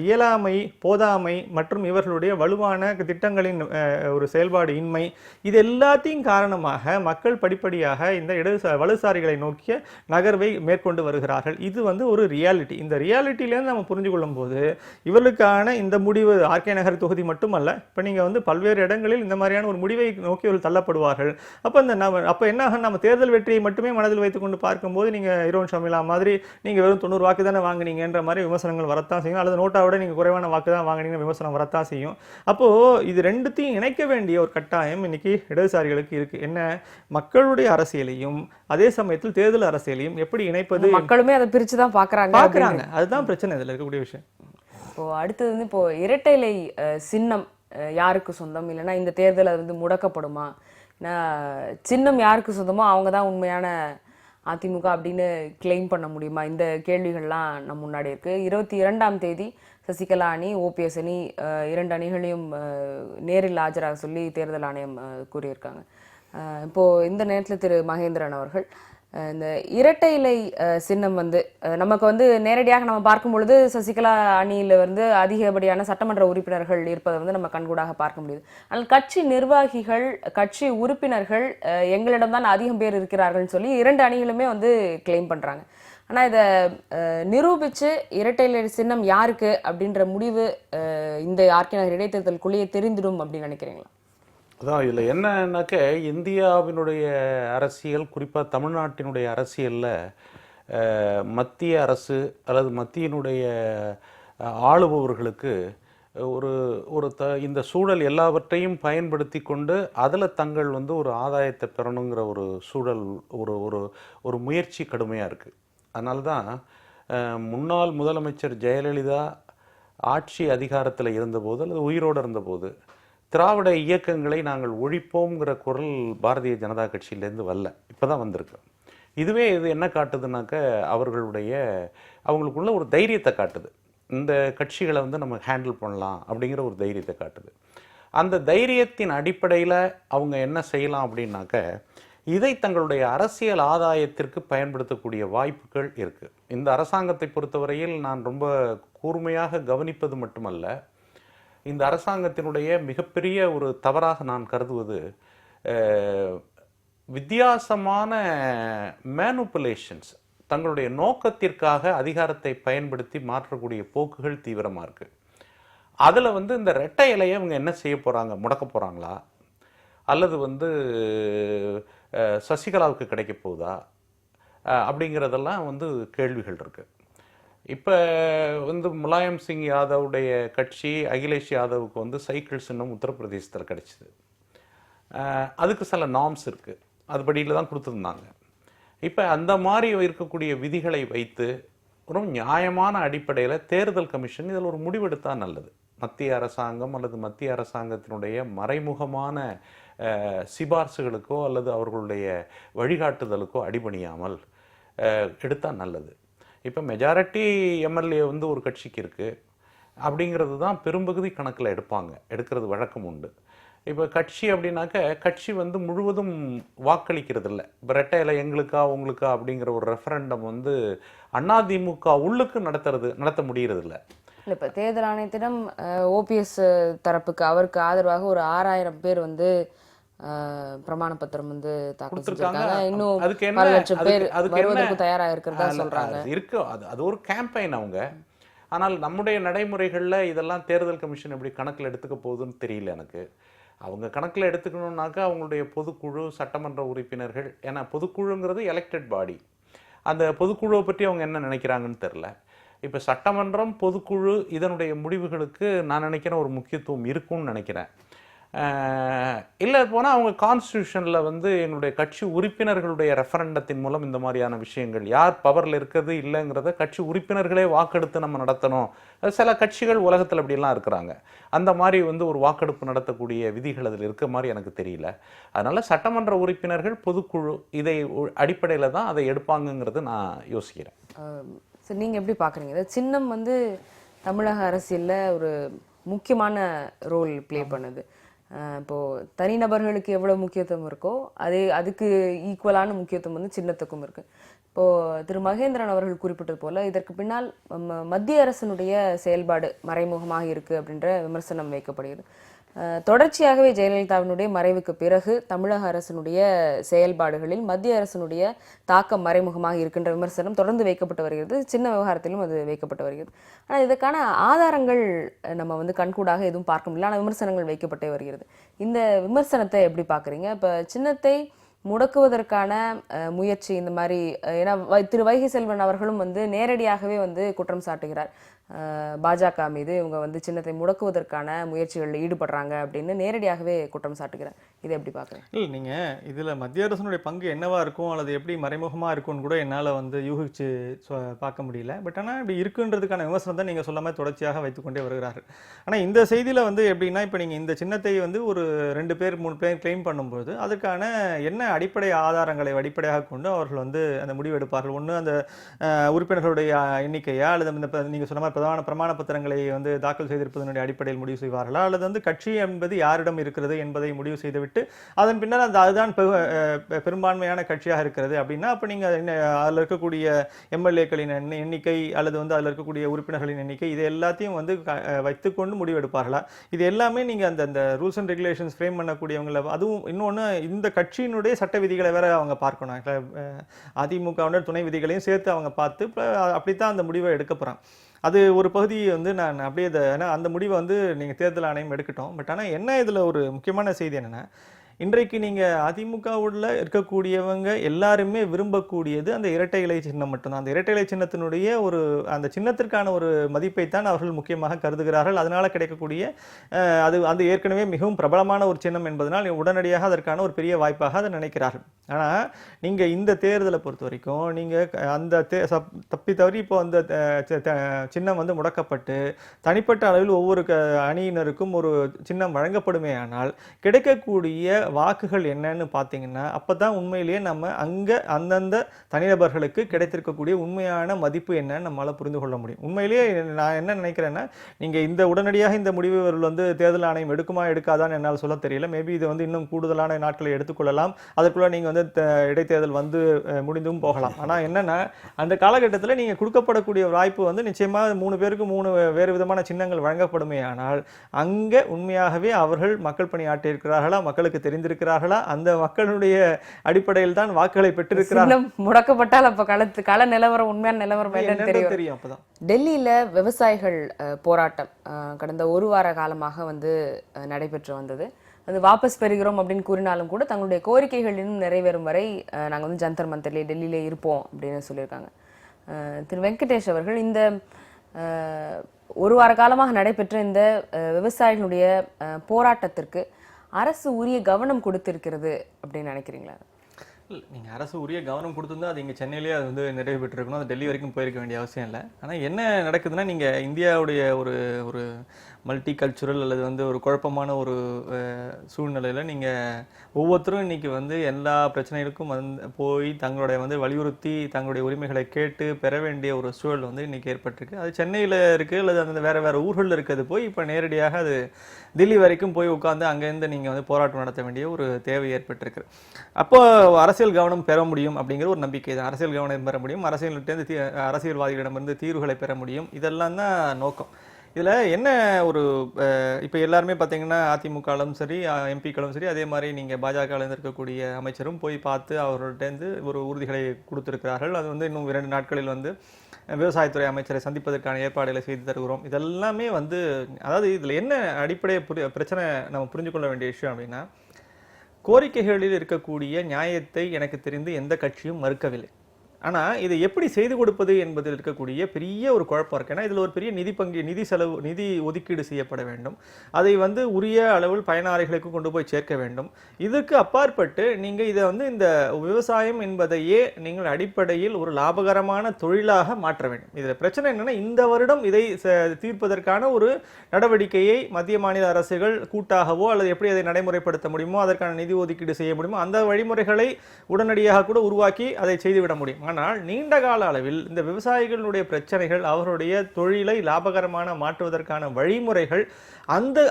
இயலாமை, போதாமை மற்றும் இவர்களுடைய வலுவான திட்டங்களின் ஒரு செயல்பாடு இன்மை, இது எல்லாத்தையும் காரணமாக மக்கள் படிப்படியாக இந்த வலதுசாரிகளை நோக்கிய நகர்வை மேற்கொண்டு வருகிறார்கள். இது ஒரு ரியாலிட்டி. இந்த ரியாலிட்டியிலேருந்து நம்ம புரிஞ்சு கொள்ளும் போது இவர்களுக்கான இந்த முடிவு ஆர்கே நகர் தொகுதி மட்டுமல்ல, இப்போ நீங்கள் பல்வேறு இடங்களில் இந்த மாதிரியான ஒரு முடிவை நோக்கி அவர்கள் தள்ளப்படுவார்கள். அப்போ என்ன ஆகும், நம்ம தேர்தல் வெற்றியை மட்டுமே மனதில் வைத்துக்கொண்டு பார்க்கும்போது நீங்கள் ஹீரோன் ஷமிலா மாதிரி நீங்கள் வெறும் 90 வாக்கு தானே வாங்கினீங்கன்ற மாதிரி விமர்சனங்கள் வரத்தான் செய்யும், அல்லது நோட்டாவோட நீங்கள் குறைவான வாக்கு தான் வாங்கினீங்கன்னு விமர்சனம் வரத்தான் செய்யும். அப்போது இது ரெண்டுத்தையும் இணைக்க வேண்டிய ஒரு கட்டாயம் இன்னைக்கு இடதுசாரிகளுக்கு இருக்கு. என்ன, மக்களுடைய அரசியலையும் அதே சமயத்தில் தேர்தல் அரசியலையும் எப்படி இணைப்பது? மக்களுமே அதை பிரிச்சு தான் பாக்குறாங்க. அதுதான் பிரச்சனை இதில் இருக்கக்கூடிய விஷயம். இப்போ அடுத்தது இப்போ இரட்டைலை சின்னம் யாருக்கு சொந்தம், இல்லைன்னா இந்த தேர்தல் அது முடக்கப்படுமா, சின்னம் யாருக்கு சொந்தமோ அவங்க தான் உண்மையான அதிமுக அப்படின்னு கிளைம் பண்ண முடியுமா? இந்த கேள்விகள்லாம் நம்ம முன்னாடி இருக்கு. 22ஆம் தேதி சசிகலா அணி, ஓபிஎஸ் அணி, 2 அணிகளையும் நேரில் ஆஜராக சொல்லி தேர்தல் ஆணையம் கூறியிருக்காங்க. இப்போ இந்த நேரத்தில் திரு மகேந்திரன் அவர்கள், இந்த இரட்டை இலை சின்னம் நமக்கு நேரடியாக நம்ம பார்க்கும் பொழுது சசிகலா அணியில அதிகப்படியான சட்டமன்ற உறுப்பினர்கள் இருப்பதை நம்ம கண்கூடாக பார்க்க முடியுது. ஆனால் கட்சி நிர்வாகிகள், கட்சி உறுப்பினர்கள் எங்களிடம் தான் அதிகம் பேர் இருக்கிறார்கள் சொல்லி 2 அணிகளுமே கிளைம் பண்றாங்க. ஆனா இதை நிரூபிச்சு இரட்டை இலை சின்னம் யாருக்கு அப்படின்ற முடிவு இந்த ஆர்கே நகர் இடைத்தேர்தலுக்குள்ளேயே தெரிந்திடும் அப்படின்னு நினைக்கிறீங்களா? அதான் இதில் என்னன்னாக்க, இந்தியாவினுடைய அரசியல், குறிப்பாக தமிழ்நாட்டினுடைய அரசியலில் மத்திய அரசு அல்லது மத்தியினுடைய ஆளுபவர்களுக்கு இந்த சூழல் எல்லாவற்றையும் பயன்படுத்தி கொண்டு அதில் தங்கள் ஒரு ஆதாயத்தை பெறணுங்கிற ஒரு சூழல், ஒரு முயற்சி கடுமையாக இருக்குது. அதனால தான் முன்னாள் முதலமைச்சர் ஜெயலலிதா ஆட்சி அதிகாரத்தில் இருந்தபோது அல்லது உயிரோடு இருந்தபோது திராவிட இயக்கங்களை நாங்கள் ஒழிப்போங்கிற குரல் பாரதிய ஜனதா கட்சியிலேருந்து வரல, இப்போ தான் வந்திருக்கு. இது என்ன காட்டுதுனாக்க, அவங்களுக்குள்ள ஒரு தைரியத்தை காட்டுது. இந்த கட்சிகளை நம்ம ஹேண்டில் பண்ணலாம் அப்படிங்கிற ஒரு தைரியத்தை காட்டுது. அந்த தைரியத்தின் அடிப்படையில் அவங்க என்ன செய்யலாம் அப்படின்னாக்க, இதை தங்களுடைய அரசியல் ஆதாயத்திற்கு பயன்படுத்தக்கூடிய வாய்ப்புகள் இருக்குது. இந்த அரசாங்கத்தை பொறுத்தவரையில் நான் ரொம்ப கூர்மையாக கவனிப்பது மட்டுமல்ல, இந்த அரசாங்கத்தினுடைய மிகப்பெரிய ஒரு தவறாக நான் கருதுவது வித்தியாசமான மேனுப்புலேஷன்ஸ், தங்களுடைய நோக்கத்திற்காக அதிகாரத்தை பயன்படுத்தி மாற்றக்கூடிய போக்குகள் தீவிரமாக இருக்குது. அதில் இந்த ரெட்டை இலையை அவங்க என்ன செய்ய போகிறாங்க, முடக்க போகிறாங்களா, அல்லது சசிகலாவுக்கு கிடைக்க போகுதா அப்படிங்கிறதெல்லாம் கேள்விகள் இருக்குது. இப்போ முலாயம் சிங் யாதவுடைய கட்சி அகிலேஷ் யாதவுக்கு சைக்கிள் சின்னம் உத்தரப்பிரதேசத்தில் கிடைச்சிது. அதுக்கு சில நார்ம்ஸ் இருக்குது, அதுபடியில் தான் கொடுத்துருந்தாங்க. இப்போ அந்த மாதிரி இருக்கக்கூடிய விதிகளை வைத்து ஒரு நியாயமான அடிப்படையில் தேர்தல் கமிஷன் இதில் ஒரு முடிவெடுத்தால் நல்லது. மத்திய அரசாங்கம் அல்லது மத்திய அரசாங்கத்தினுடைய மறைமுகமான சிபார்சுகளுக்கோ அல்லது அவர்களுடைய வழிகாட்டுதலுக்கோ அடிபணியாமல் எடுத்தால் நல்லது. இப்போ மெஜாரிட்டி எம்எல்ஏ ஒரு கட்சிக்கு இருக்குது அப்படிங்கிறது தான் பெரும்பகுதி கணக்கில் எடுக்கிறது வழக்கம் உண்டு. இப்போ கட்சி அப்படின்னாக்க, கட்சி முழுவதும் வாக்களிக்கிறது இல்லை. இப்போ ரெட்டை இலை எங்களுக்கா உங்களுக்கா அப்படிங்கிற ஒரு ரெஃபரண்டம் அதிமுக உள்ளுக்கு நடத்த முடியறது இல்லை. இப்போ தேர்தல் ஆணையத்திடம் ஓபிஎஸ் தரப்புக்கு அவருக்கு ஆதரவாக ஒரு 6000 பேர் பிரமாண பத்திரம் தாக்கல் செஞ்சிருக்காங்க. இன்னும் பல லட்சம் பேர் வருவதற்கு தயாராக இருக்கிறதா சொல்றாங்க. அது ஒரு கேம்பெயின் அவங்க. ஆனால் நம்முடைய நடைமுறைகளில் இதெல்லாம் தேர்தல் கமிஷன் எப்படி கணக்கில் எடுத்துக்க போகுதுன்னு தெரியல எனக்கு. அவங்க கணக்கில் எடுத்துக்கணுன்னாக்கா அவங்களுடைய பொதுக்குழு, சட்டமன்ற உறுப்பினர்கள், ஏன்னா பொதுக்குழுங்கிறது எலெக்டட் பாடி, அந்த பொதுக்குழுவை பற்றி அவங்க என்ன நினைக்கிறாங்கன்னு தெரில. இப்போ சட்டமன்றம், பொதுக்குழு இதனுடைய முடிவுகளுக்கு நான் நினைக்கிறேன் ஒரு முக்கியத்துவம் இருக்கும்னு நினைக்கிறேன். இல்லை போனால் அவங்க கான்ஸ்டியூஷனில் எங்களுடைய கட்சி உறுப்பினர்களுடைய ரெஃபரண்டத்தின் மூலம் இந்த மாதிரியான விஷயங்கள், யார் பவரில் இருக்கிறது இல்லைங்கிறத கட்சி உறுப்பினர்களே வாக்கெடுத்து நம்ம நடத்தணும். சில கட்சிகள் உலகத்தில் அப்படிலாம் இருக்கிறாங்க. அந்த மாதிரி ஒரு வாக்கெடுப்பு நடத்தக்கூடிய விதிகள் அதில் இருக்க மாதிரி எனக்கு தெரியல. அதனால் சட்டமன்ற உறுப்பினர்கள், பொதுக்குழு இதை அடிப்படையில் தான் அதை எடுப்பாங்கங்கிறது நான் யோசிக்கிறேன். சரி, நீங்கள் எப்படி பார்க்குறீங்க? சின்னம் தமிழக அரசியலில் ஒரு முக்கியமான ரோல் ப்ளே பண்ணுது. இப்போ தனிநபர்களுக்கு எவ்வளவு முக்கியத்துவம் இருக்கோ அதுக்கு ஈக்குவலான முக்கியத்துவம் வந்து சின்னத்துக்கும் இருக்கு. இப்போ திரு மகேந்திரன் அவர்கள் குறிப்பிட்டது போல இதற்கு பின்னால் மத்திய அரசினுடைய செயல்பாடு மறைமுகமாக இருக்கு அப்படின்ற விமர்சனம் வைக்கப்படுகிறது. தொடர்ச்சியாகவே ஜெயலலிதாவினுடைய மறைவுக்கு பிறகு தமிழக அரசினுடைய செயல்பாடுகளில் மத்திய அரசினுடைய தாக்கம் மறைமுகமாக இருக்கின்ற விமர்சனம் தொடர்ந்து வைக்கப்பட்டு வருகிறது. சின்ன விவகாரத்திலும் அது வைக்கப்பட்டு வருகிறது. ஆனால் இதற்கான ஆதாரங்கள் நம்ம வந்து கண்கூடாக எதுவும் பார்க்க முடியல. ஆனால் விமர்சனங்கள் வைக்கப்பட்டே வருகிறது. இந்த விமர்சனத்தை எப்படி பார்க்குறீங்க? இப்போ சின்னத்தை முடக்குவதற்கான முயற்சி இந்த மாதிரி, ஏன்னா திரு வைகை செல்வன் அவர்களும் வந்து நேரடியாகவே வந்து குற்றம் சாட்டுகிறார் பாஜக மீது. இவங்க வந்து சின்னத்தை முடக்குவதற்கான முயற்சிகளில் ஈடுபடுறாங்க அப்படின்னு நேரடியாகவே குற்றம் சாட்டுகிறார். இதை எப்படி பார்க்குறேன்? இல்லை, நீங்கள் இதில் மத்திய அரசனுடைய பங்கு என்னவா இருக்கும் அல்லது எப்படி மறைமுகமாக இருக்கும்னு கூட என்னால் வந்து யூகிச்சு பார்க்க முடியல. பட் ஆனால் இப்படி இருக்குன்றதுக்கான விமர்சனம் தான் நீங்கள் சொல்லாமல் தொடர்ச்சியாக வைத்துக்கொண்டே வருகிறார்கள். ஆனால் இந்த செய்தியில் வந்து எப்படின்னா, இப்போ நீங்கள் இந்த சின்னத்தை வந்து ஒரு 2 பேர் 3 பேர் கிளைம் பண்ணும்போது அதுக்கான என்ன அடிப்படை ஆதாரங்களை அடிப்படையாக கொண்டு அவர்கள் வந்து அந்த முடிவு எடுப்பார்கள். ஒன்று அந்த உறுப்பினர்களுடைய எண்ணிக்கையா, அல்லது இந்த நீங்கள் சொன்ன மாதிரி பிரமாண பத்திரங்களை வந்து தாக்கல் செய்திருப்பதனுடைய அடிப்படையில் முடிவு செய்வார்களா, அல்லது வந்து கட்சி என்பது யாரிடம் இருக்கிறது என்பதை முடிவு செய்துவிட்டு அதன் பின்னர் அதுதான் பெரும்பான்மையான கட்சியாக இருக்கிறது அப்படின்னா, அப்போ நீங்கள் அதில் இருக்கக்கூடிய எம்எல்ஏக்களின் எண்ணிக்கை அல்லது வந்து அதில் இருக்கக்கூடிய உறுப்பினர்களின் எண்ணிக்கை இது எல்லாத்தையும் வந்து வைத்துக்கொண்டு முடிவெடுப்பார்களா? இது எல்லாமே நீங்கள் அந்த ரூல்ஸ் அண்ட் ரெகுலேஷன்ஸ் ஃப்ரேம் பண்ணக்கூடியவங்களை, அதுவும் இன்னொன்று இந்த கட்சியினுடைய சட்ட விதிகளை வேற அவங்க பார்க்கணும். அதிமுகவுடைய துணை விதிகளையும் சேர்த்து அவங்க பார்த்து அப்படித்தான் அந்த முடிவை எடுக்க போகிறாங்க. அது ஒரு பகுதியை வந்து நான் அப்படியே அந்த முடிவை வந்து நீங்கள் தேர்தல் ஆணையம் எடுக்கட்டும். பட் ஆனால் என்ன இதில் ஒரு முக்கியமான செய்தி என்னென்னா, இன்றைக்கு நீங்கள் அதிமுகவுள்ள இருக்கக்கூடியவங்க எல்லாருமே விரும்பக்கூடியது அந்த இரட்டை இலை சின்னம் மட்டும்தான். அந்த இரட்டை இலை சின்னத்தினுடைய அந்த சின்னத்திற்கான ஒரு மதிப்பைத்தான் அவர்கள் முக்கியமாக கருதுகிறார்கள். அதனால் கிடைக்கக்கூடிய அது ஏற்கனவே மிகவும் பிரபலமான ஒரு சின்னம் என்பதனால் உடனடியாக அதற்கான ஒரு பெரிய வாய்ப்பாக அதை நினைக்கிறார்கள். ஆனால் நீங்கள் இந்த தேர்தலை பொறுத்த வரைக்கும் நீங்கள் அந்த தப்பி தவறி இப்போ அந்த சின்னம் வந்து முடக்கப்பட்டு தனிப்பட்ட அளவில் ஒவ்வொரு அணியினருக்கும் ஒரு சின்னம் வழங்கப்படுமே ஆனால் கிடைக்கக்கூடிய வாக்குகள் என்னன்னு பார்த்தீங்கன்னா, அப்பதான் உண்மையிலேயே நம்ம அந்தந்த தனிநபர்களுக்கு கிடைத்திருக்கக்கூடிய உண்மையான மதிப்பு என்னன்னு நம்மளால புரிந்து கொள்ள முடியும். உண்மையிலேயே நான் என்ன நினைக்கிறேன்னா, நீங்க உடனடியாக இந்த முடிவுகள் வந்து தேர்தல் ஆணையம் எடுக்குமா எடுக்காதான்னு என்னால் சொல்ல தெரியல. மேபி இது வந்து இன்னும் கூடுதலான நாட்களை எடுத்துக்கொள்ளலாம். அதற்குள்ள நீங்க வந்து இடைத்தேர்தல் வந்து முடிந்தும் போகலாம். ஆனா என்னன்னா, அந்த காலகட்டத்தில் நீங்க கொடுக்கப்படக்கூடிய வாய்ப்பு வந்து நிச்சயமா 3 பேருக்கு 3 வேறு விதமான சின்னங்கள் வழங்கப்படுமே ஆனால் அங்க உண்மையாகவே அவர்கள் மக்கள் பணி ஆற்றியிருக்கிறார்களா, மக்களுக்கு தெரிந்திருக்கிறார்களா, அந்த மக்களுடைய அடிப்படையில் தான் வாக்குகளை பெற்றிருக்கிறார்கள். முடக்கப்பட்டால் அப்ப கள நிலவரம் உண்மையான நிலவரம் என்னன்னு தெரியும். அப்பதான் டெல்லியில விவசாயிகள் போராட்டம் கடந்த 1 வார காலமாக வந்து நடைபெற்று வந்தது. அது வாபஸ் பெறுகிறோம் அப்படின்னு கூறினாலும் கூட தங்களுடைய கோரிக்கைகள் இன்னும் நிறைவேறும் வரை நாங்கள் வந்து ஜந்தர் மந்தர்லேயே டெல்லியிலே இருப்போம் அப்படின்னு சொல்லியிருக்காங்க. திரு வெங்கடேஷ் அவர்கள், இந்த 1 வார காலமாக நடைபெற்ற இந்த விவசாயிகளுடைய போராட்டத்திற்கு அரசு உரிய கவனம் கொடுத்திருக்கிறது அப்படின்னு நினைக்கிறீங்களா? நீங்கள் அரசு உரிய கவனம் கொடுத்துருந்தா அது இங்கே சென்னையிலேயே அது வந்து நிறைவு பெற்றிருக்கணும். அது டெல்லி வரைக்கும் போயிருக்க வேண்டிய அவசியம் இல்லை. ஆனால் என்ன நடக்குதுன்னா, நீங்கள் இந்தியாவுடைய ஒரு மல்டி கல்ச்சுரல் அல்லது வந்து ஒரு குழப்பமான ஒரு சூழ்நிலையில் நீங்கள் ஒவ்வொருத்தரும் இன்றைக்கி வந்து எல்லா பிரச்சனைகளுக்கும் போய் தங்களுடைய வந்து வலியுறுத்தி தங்களுடைய உரிமைகளை கேட்டு பெற வேண்டிய ஒரு சூழல் வந்து இன்றைக்கி ஏற்பட்டிருக்கு. அது சென்னையில் இருக்குது அல்லது அந்த வேறு ஊர்களில் இருக்கிறது போய் இப்போ நேரடியாக அது தில்லி வரைக்கும் போய் உட்காந்து அங்கேருந்து நீங்கள் வந்து போராட்டம் நடத்த வேண்டிய ஒரு தேவை ஏற்பட்டிருக்கு. அப்போ அரசியல் கவனம் பெற முடியும் அப்படிங்கிற ஒரு நம்பிக்கை தான். அரசியல் கவனம் பெற முடியும், அரசியல்வாதிகளிடமிருந்து தீர்வுகளை பெற முடியும். இதெல்லாம் தான் நோக்கம். இதில் என்ன இப்போ எல்லாருமே பார்த்தீங்கன்னா அதிமுகலும் சரி எம்பிக்களும் சரி, அதே மாதிரி நீங்கள் பாஜகவில் இருக்கக்கூடிய அமைச்சரும் போய் பார்த்து அவர்கள்ட்டேருந்து ஒரு உறுதிகளை கொடுத்துருக்கிறார்கள். அது வந்து இன்னும் 2 நாட்களில் வந்து விவசாயத்துறை அமைச்சரை சந்திப்பதற்கான ஏற்பாடுகளை செய்து தருகிறோம். இதெல்லாமே வந்து, அதாவது இதில் என்ன அடிப்படை பிரச்சனை நம்ம புரிஞ்சு கொள்ள வேண்டிய விஷயம் அப்படின்னா, கோரிக்கைகளில் இருக்கக்கூடிய நியாயத்தை எனக்கு தெரிந்து எந்த கட்சியும் மறுக்கவில்லை. ஆனால் இதை எப்படி செய்து கொடுப்பது என்பதில் இருக்கக்கூடிய பெரிய ஒரு குழப்பம் இருக்கு. ஏன்னா இதில் ஒரு பெரிய நிதி ஒதுக்கீடு செய்யப்பட வேண்டும். அதை வந்து உரிய அளவில் பயனாளிகளுக்கு கொண்டு போய் சேர்க்க வேண்டும். இதுக்கு அப்பாற்பட்டு நீங்கள் இதை வந்து இந்த விவசாயம் என்பதையே நீங்கள் அடிப்படையில் ஒரு லாபகரமான தொழிலாக மாற்ற வேண்டும். இதில் பிரச்சனை என்னன்னா, இந்த வருடம் இதை தீர்ப்பதற்கான ஒரு நடவடிக்கையை மத்திய மாநில அரசுகள் கூட்டாகவோ அல்லது எப்படி அதை நடைமுறைப்படுத்த முடியுமோ, அதற்கான நிதி ஒதுக்கீடு செய்ய முடியுமோ, அந்த வழிமுறைகளை உடனடியாக கூட உருவாக்கி அதை செய்துவிட முடியும். ஆனால் நீண்ட கால அளவில் இந்த விவசாயிகளுடைய பிரச்சனைகள், அவருடைய தொழிலை லாபகரமான மாற்றுவதற்கான வழிமுறைகள்,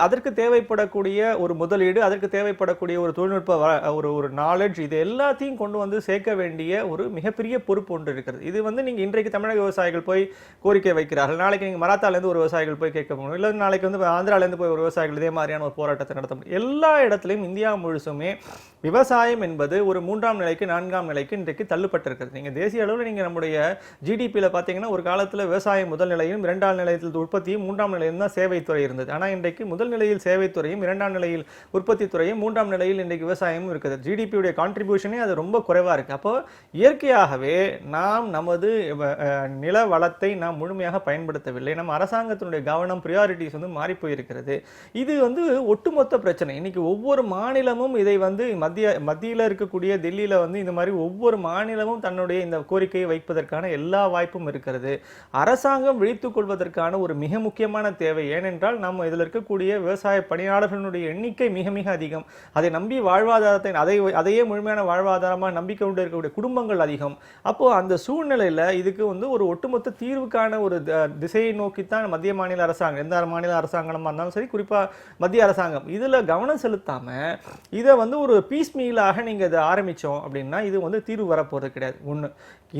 அதற்கு தேவைப்படக்கூடிய ஒரு முதலீடு, அதற்கு தேவைப்படக்கூடிய ஒரு தொழில்நுட்ப ஒரு நாலேஜ், இது எல்லாத்தையும் கொண்டு வந்து சேர்க்க வேண்டிய ஒரு மிகப்பெரிய பொறுப்பு ஒன்று இருக்கிறது. இது வந்து நீங்க இன்றைக்கு தமிழக விவசாயிகள் போய் கோரிக்கை வைக்கிறார்கள், நாளைக்கு நீங்க மராத்தால இருந்து ஒரு விவசாயிகள் போய் கேட்க முடியும், இல்லை நாளைக்கு வந்து ஆந்திரால இருந்து போய் ஒரு விவசாயிகள் இதே மாதிரியான ஒரு போராட்டத்தை நடத்த முடியும். எல்லா இடத்துலையும் இந்தியா முழுசுமே விவசாயம் என்பது ஒரு 3ஆம் நிலைக்கு 4ஆம் நிலைக்கு இன்றைக்கு தள்ளுப்பட்டிருக்கிறது. நீங்க தேசிய அளவில் நீங்க நம்முடைய ஜிடிபியில பாத்தீங்கன்னா ஒரு காலத்துல விவசாயம் முதல் நிலையிலும் 2ஆம் நிலையத்தில் உற்பத்தியும் 3ஆம் நிலையிலும் தான் சேவைத்துறை இருந்தது. ஆனா இன்றைக்கு முதல் நிலையில் சேவைத்துறையும் 2ஆம் நிலையில் உற்பத்தி துறையும் 3ஆம் நிலையில் இன்றைக்கு விவசாயமும் இருக்குது. ஜிடிபியுடைய கான்ட்ரிபியூஷனே அது ரொம்ப குறைவா இருக்கு. அப்போ இயற்கையாகவே நாம் நமது நில வளத்தை நாம் முழுமையாக பயன்படுத்தவில்லை. நம்ம அரசாங்கத்தினுடைய கவனம் பிரியாரிட்டிஸ் வந்து மாறி போயிருக்கிறது. இது வந்து ஒட்டுமொத்த பிரச்சனை. இன்னைக்கு ஒவ்வொரு மாநிலமும் இதை வந்து மத்தியில இருக்கக்கூடிய டெல்லியில வந்து இந்த மாதிரி ஒவ்வொரு மாநிலமும் தன்னுடைய இந்த கோரிக்கையை வைப்பதற்கான எல்லா வாய்ப்பும் இருக்கிறது. அரசாங்கம் விழித்துக் கொள்வதற்கான ஒரு மிக முக்கியமான தேவை. ஏனென்றால் நம்ம இதில் இருக்கக்கூடிய விவசாய பணியாளர்களுடைய எண்ணிக்கை மிக மிக அதிகம். அதை நம்பி வாழ்வாதாரத்தை அதையே முழுமையான வாழ்வாதாரமாக நம்பிக்கை கொண்டு இருக்கக்கூடிய குடும்பங்கள் அதிகம். அப்போ அந்த சூழ்நிலையில இதுக்கு வந்து ஒரு ஒட்டுமொத்த தீர்வுக்கான ஒரு திசையை நோக்கித்தான் மத்திய மாநில அரசாங்கம், எந்த மாநில அரசாங்கமா இருந்தாலும் சரி, குறிப்பா மத்திய அரசாங்கம் இதுல கவனம் செலுத்தாம இதை வந்து ஒரு பீஸ் மீலாக நீங்க இதை ஆரம்பிச்சோம் அப்படின்னா இது வந்து தீர்வு வரப்போறது கிடையாது. ஒண்ணு,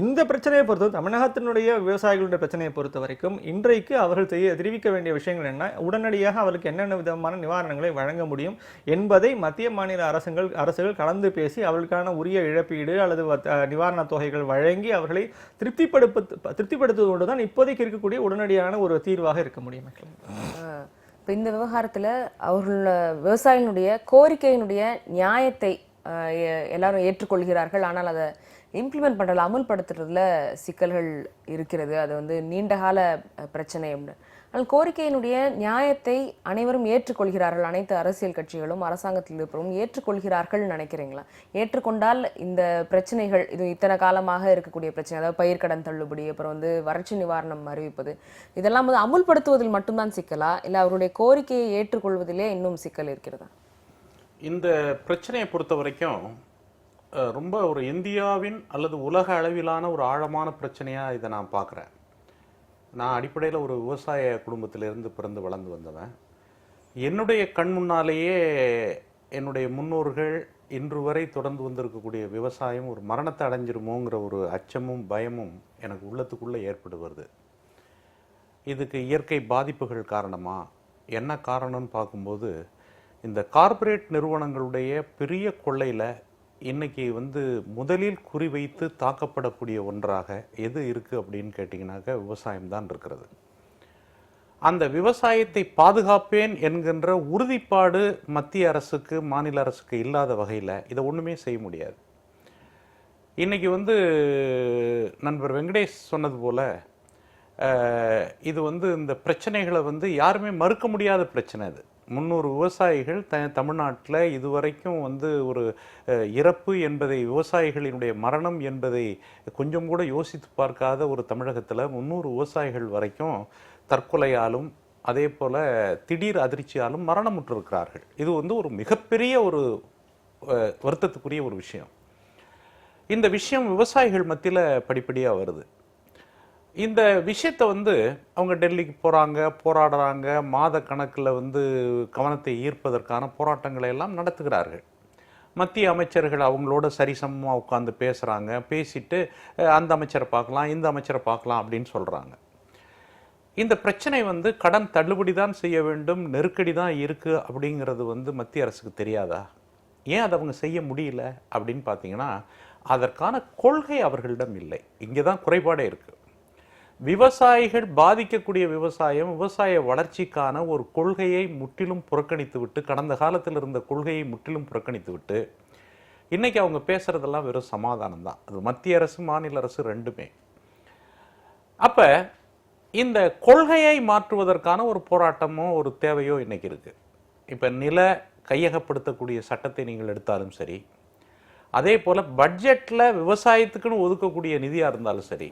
இந்த பிரச்சனையை பொறுத்தவரை தமிழகத்தினுடைய விவசாயிகளுடைய பிரச்சனையை பொறுத்த வரைக்கும் இன்றைக்கு அவர்கள் தெரிவிக்க வேண்டிய விஷயங்கள் என்ன, உடனடியாக அவருக்கு என்னென்ன விதமான நிவாரணங்களை வழங்க முடியும் என்பதை மத்திய மாநில அரசுகள் கலந்து பேசி அவர்களுக்கான உரிய இழப்பீடு அல்லது நிவாரண தொகைகள் வழங்கி அவர்களை திருப்திப்படுத்துவதுதான் இப்போதைக்கு இருக்கக்கூடிய உடனடியான ஒரு தீர்வாக இருக்க முடியும். இப்போ இந்த விவகாரத்தில் அவர்கள் விவசாயிகளுடைய கோரிக்கையினுடைய நியாயத்தை எல்லாரும் ஏற்றுக்கொள்கிறார்கள், ஆனால் அதை இம்ப்ளிமெண்ட் பண்ணுறதுல அமுல்படுத்துறதுல சிக்கல்கள் இருக்கிறது. அது வந்து நீண்டகால பிரச்சனை அப்படின்னு. ஆனால் கோரிக்கையினுடைய நியாயத்தை அனைவரும் ஏற்றுக்கொள்கிறார்கள், அனைத்து அரசியல் கட்சிகளும் அரசாங்கத்தில் இருப்பவரும் ஏற்றுக்கொள்கிறார்கள் நினைக்கிறீங்களா? ஏற்றுக்கொண்டால் இந்த பிரச்சனைகள், இது இத்தனை காலமாக இருக்கக்கூடிய பிரச்சனை, அதாவது பயிர்க்கடன் தள்ளுபடி, அப்புறம் வந்து வறட்சி நிவாரணம் அறிவிப்பது, இதெல்லாம் வந்து அமுல்படுத்துவதில் மட்டும்தான் சிக்கலா, இல்லை அவருடைய கோரிக்கையை ஏற்றுக்கொள்வதிலே இன்னும் சிக்கல் இருக்கிறதா? இந்த பிரச்சனையை பொறுத்த வரைக்கும் ரொம்ப ஒரு இந்தியாவின் அல்லது உலக அளவிலான ஒரு ஆழமான பிரச்சனையாக இதை நான் பார்க்குறேன். நான் அடிப்படையில் ஒரு விவசாய குடும்பத்திலிருந்து பிறந்து வளர்ந்து வந்தவன். என்னுடைய கண் முன்னாலேயே என்னுடைய முன்னோர்கள் இன்று வரை தொடர்ந்து வந்திருக்கக்கூடிய விவசாயம் ஒரு மரணத்தை அடைஞ்சிருமோங்கிற ஒரு அச்சமும் பயமும் எனக்கு உள்ளத்துக்குள்ளே ஏற்பட்டு வருது. இதுக்கு இயற்கை பாதிப்புகள் காரணமா, என்ன காரணம்னு பார்க்கும்போது இந்த கார்ப்பரேட் நிறுவனங்களுடைய பெரிய கொள்ளையில் இன்னைக்கு வந்து முதலில் குறிவைத்து தாக்கப்படக்கூடிய ஒன்றாக எது இருக்குது அப்படின்னு கேட்டிங்கனாக்க விவசாயம்தான் இருக்கிறது. அந்த விவசாயத்தை பாதுகாப்பேன் என்கின்ற உறுதிப்பாடு மத்திய அரசுக்கு மாநில அரசுக்கு இல்லாத வகையில் இதை ஒன்றுமே செய்ய முடியாது. இன்னைக்கு வந்து நண்பர் வெங்கடேஷ் சொன்னது போல் இது வந்து இந்த பிரச்சனைகளை வந்து யாருமே மறுக்க முடியாத பிரச்சனை. அது 300 விவசாயிகள் தமிழ்நாட்டில் இதுவரைக்கும் வந்து ஒரு இறப்பு என்பதை, விவசாயிகளினுடைய மரணம் என்பதை கொஞ்சம் கூட யோசித்து பார்க்காத ஒரு தமிழகத்தில் 300 விவசாயிகள் வரைக்கும் தற்கொலையாலும் அதே போல் திடீர் அதிர்ச்சியாலும் மரணமுற்றிருக்கிறார்கள். இது வந்து ஒரு மிகப்பெரிய ஒரு வருத்தத்துக்குரிய ஒரு விஷயம். இந்த விஷயம் விவசாயிகள் மத்தியில் படிப்படியாக வருது. இந்த விஷயத்தை வந்து அவங்க டெல்லிக்கு போகிறாங்க, போராடுறாங்க, மாத கணக்கில் வந்து கவனத்தை ஈர்ப்பதற்கான போராட்டங்களை எல்லாம் நடத்துகிறார்கள். மத்திய அமைச்சர்கள் அவங்களோட சரிசமமாக உட்காந்து பேசுகிறாங்க, பேசிட்டு அந்த அமைச்சரை பார்க்கலாம், இந்த அமைச்சரை பார்க்கலாம் அப்படின்னு சொல்கிறாங்க. இந்த பிரச்சனை வந்து கடன் தள்ளுபடி தான் செய்ய வேண்டும், நெருக்கடி தான் இருக்குது அப்படிங்கிறது வந்து மத்திய அரசுக்கு தெரியாதா? ஏன் அதை அவங்க செய்ய முடியல அப்படின்னு பார்த்தீங்கன்னா அதற்கான கொள்கை அவர்களிடம் இல்லை. இங்கே தான் குறைபாடே இருக்குது. விவசாயிகள் பாதிக்கக்கூடிய விவசாய வளர்ச்சிக்கான ஒரு கொள்கையை முற்றிலும் புறக்கணித்து விட்டு, கடந்த காலத்தில் இருந்த கொள்கையை முற்றிலும் புறக்கணித்து விட்டு இன்னைக்கு அவங்க பேசுறதெல்லாம் வெறும் சமாதானம் தான். அது மத்திய அரசு மாநில அரசு ரெண்டுமே. அப்ப இந்த கொள்கையை மாற்றுவதற்கான ஒரு போராட்டமோ ஒரு தேவையோ இன்னைக்கு இருக்கு. இப்ப நில கையகப்படுத்தக்கூடிய சட்டத்தை நீங்கள் எடுத்தாலும் சரி, அதே போல பட்ஜெட்ல விவசாயத்துக்குன்னு ஒதுக்கக்கூடிய நிதியா இருந்தாலும் சரி,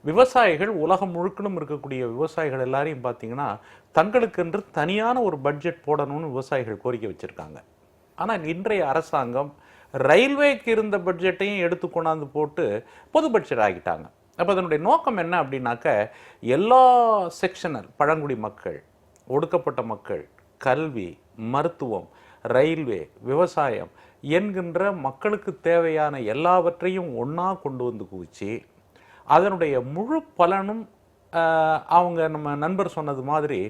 விவசாயிகள் உலகம் முழுக்கணும் இருக்கக்கூடிய விவசாயிகள் எல்லாரையும் பார்த்தீங்கன்னா தங்களுக்கென்று தனியான ஒரு பட்ஜெட் போடணும்னு விவசாயிகள் கோரிக்கை வச்சிருக்காங்க. ஆனால் இன்றைய அரசாங்கம் ரயில்வேக்கு இருந்த பட்ஜெட்டையும் எடுத்து கொண்டாந்து போட்டு பொது பட்ஜெட் ஆகிட்டாங்க. அப்போ அதனுடைய நோக்கம் என்ன அப்படின்னாக்க, எல்லா செக்ஷனர், பழங்குடி மக்கள், ஒடுக்கப்பட்ட மக்கள், கல்வி, மருத்துவம், ரயில்வே, விவசாயம் என்கின்ற மக்களுக்கு தேவையான எல்லாவற்றையும் ஒன்றா கொண்டு வந்து குவிச்சு அதனுடைய முழு பலனும் அவங்க நம்ம நண்பர் சொன்னது மாதிரி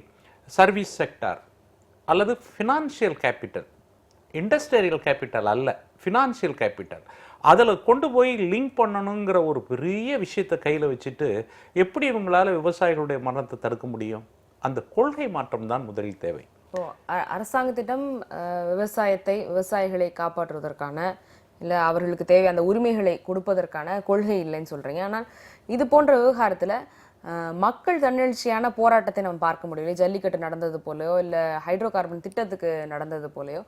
சர்வீஸ் செக்டார் அல்லது ஃபினான்ஷியல் கேபிட்டல், இண்டஸ்ட்ரியல் கேபிட்டல் அல்ல, ஃபினான்ஷியல் கேபிட்டல், அதில் கொண்டு போய் லிங்க் பண்ணணுங்கிற ஒரு பெரிய விஷயத்தை கையில் வச்சுட்டு எப்படி இவங்களால விவசாயிகளுடைய மரணத்தை தடுக்க முடியும்? அந்த கொள்கை மாற்றம் தான் முதலில் தேவை. இப்போ அரசாங்கத்திடம் விவசாயிகளை காப்பாற்றுவதற்கான இல்லை அவர்களுக்கு தேவை அந்த உரிமைகளை கொடுப்பதற்கான கொள்கை இல்லைன்னு சொல்றீங்க. ஆனால் இது போன்ற விவகாரத்துல மக்கள் தன்னெழுச்சியான போராட்டத்தை நம்ம பார்க்க முடியல. ஜல்லிக்கட்டு நடந்தது போலயோ இல்லை ஹைட்ரோ கார்பன் திட்டத்துக்கு நடந்தது போலயோ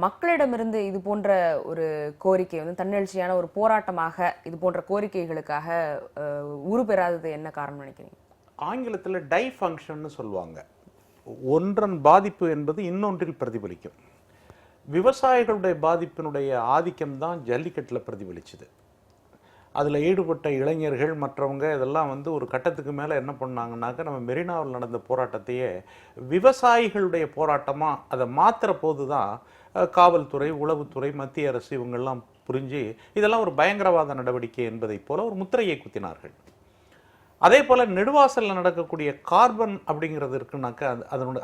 மக்களிடமிருந்து இது போன்ற ஒரு கோரிக்கை வந்து தன்னெழுச்சியான ஒரு போராட்டமாக இது போன்ற கோரிக்கைகளுக்காக உருப்பெறாதது என்ன காரணம் நினைக்கிறீங்க? ஆங்கிலத்தில் டை ஃபங்க்ஷன்னு சொல்லுவாங்க. ஒன்றன் பாதிப்பு என்பது இன்னொன்றில் பிரதிபலிக்கும். விவசாயிகளுடைய பாதிப்பினுடைய ஆதிக்கம் தான் ஜல்லிக்கட்டில் பிரதிபலிச்சுது. அதில் ஈடுபட்ட இளைஞர்கள் மற்றவங்க இதெல்லாம் வந்து ஒரு கட்டத்துக்கு மேலே என்ன பண்ணாங்கன்னாக்க, நம்ம மெரினாவில் நடந்த போராட்டத்தையே விவசாயிகளுடைய போராட்டமாக அதை மாற்றுற போது தான் காவல்துறை, உளவுத்துறை, மத்திய அரசு இவங்கெல்லாம் புரிஞ்சு இதெல்லாம் ஒரு பயங்கரவாத நடவடிக்கை என்பதை போல ஒரு முத்திரையை குத்தினார்கள். அதே போல் நெடுவாசலில் நடக்கக்கூடிய கார்பன் அப்படிங்கிறது இருக்குனாக்கா,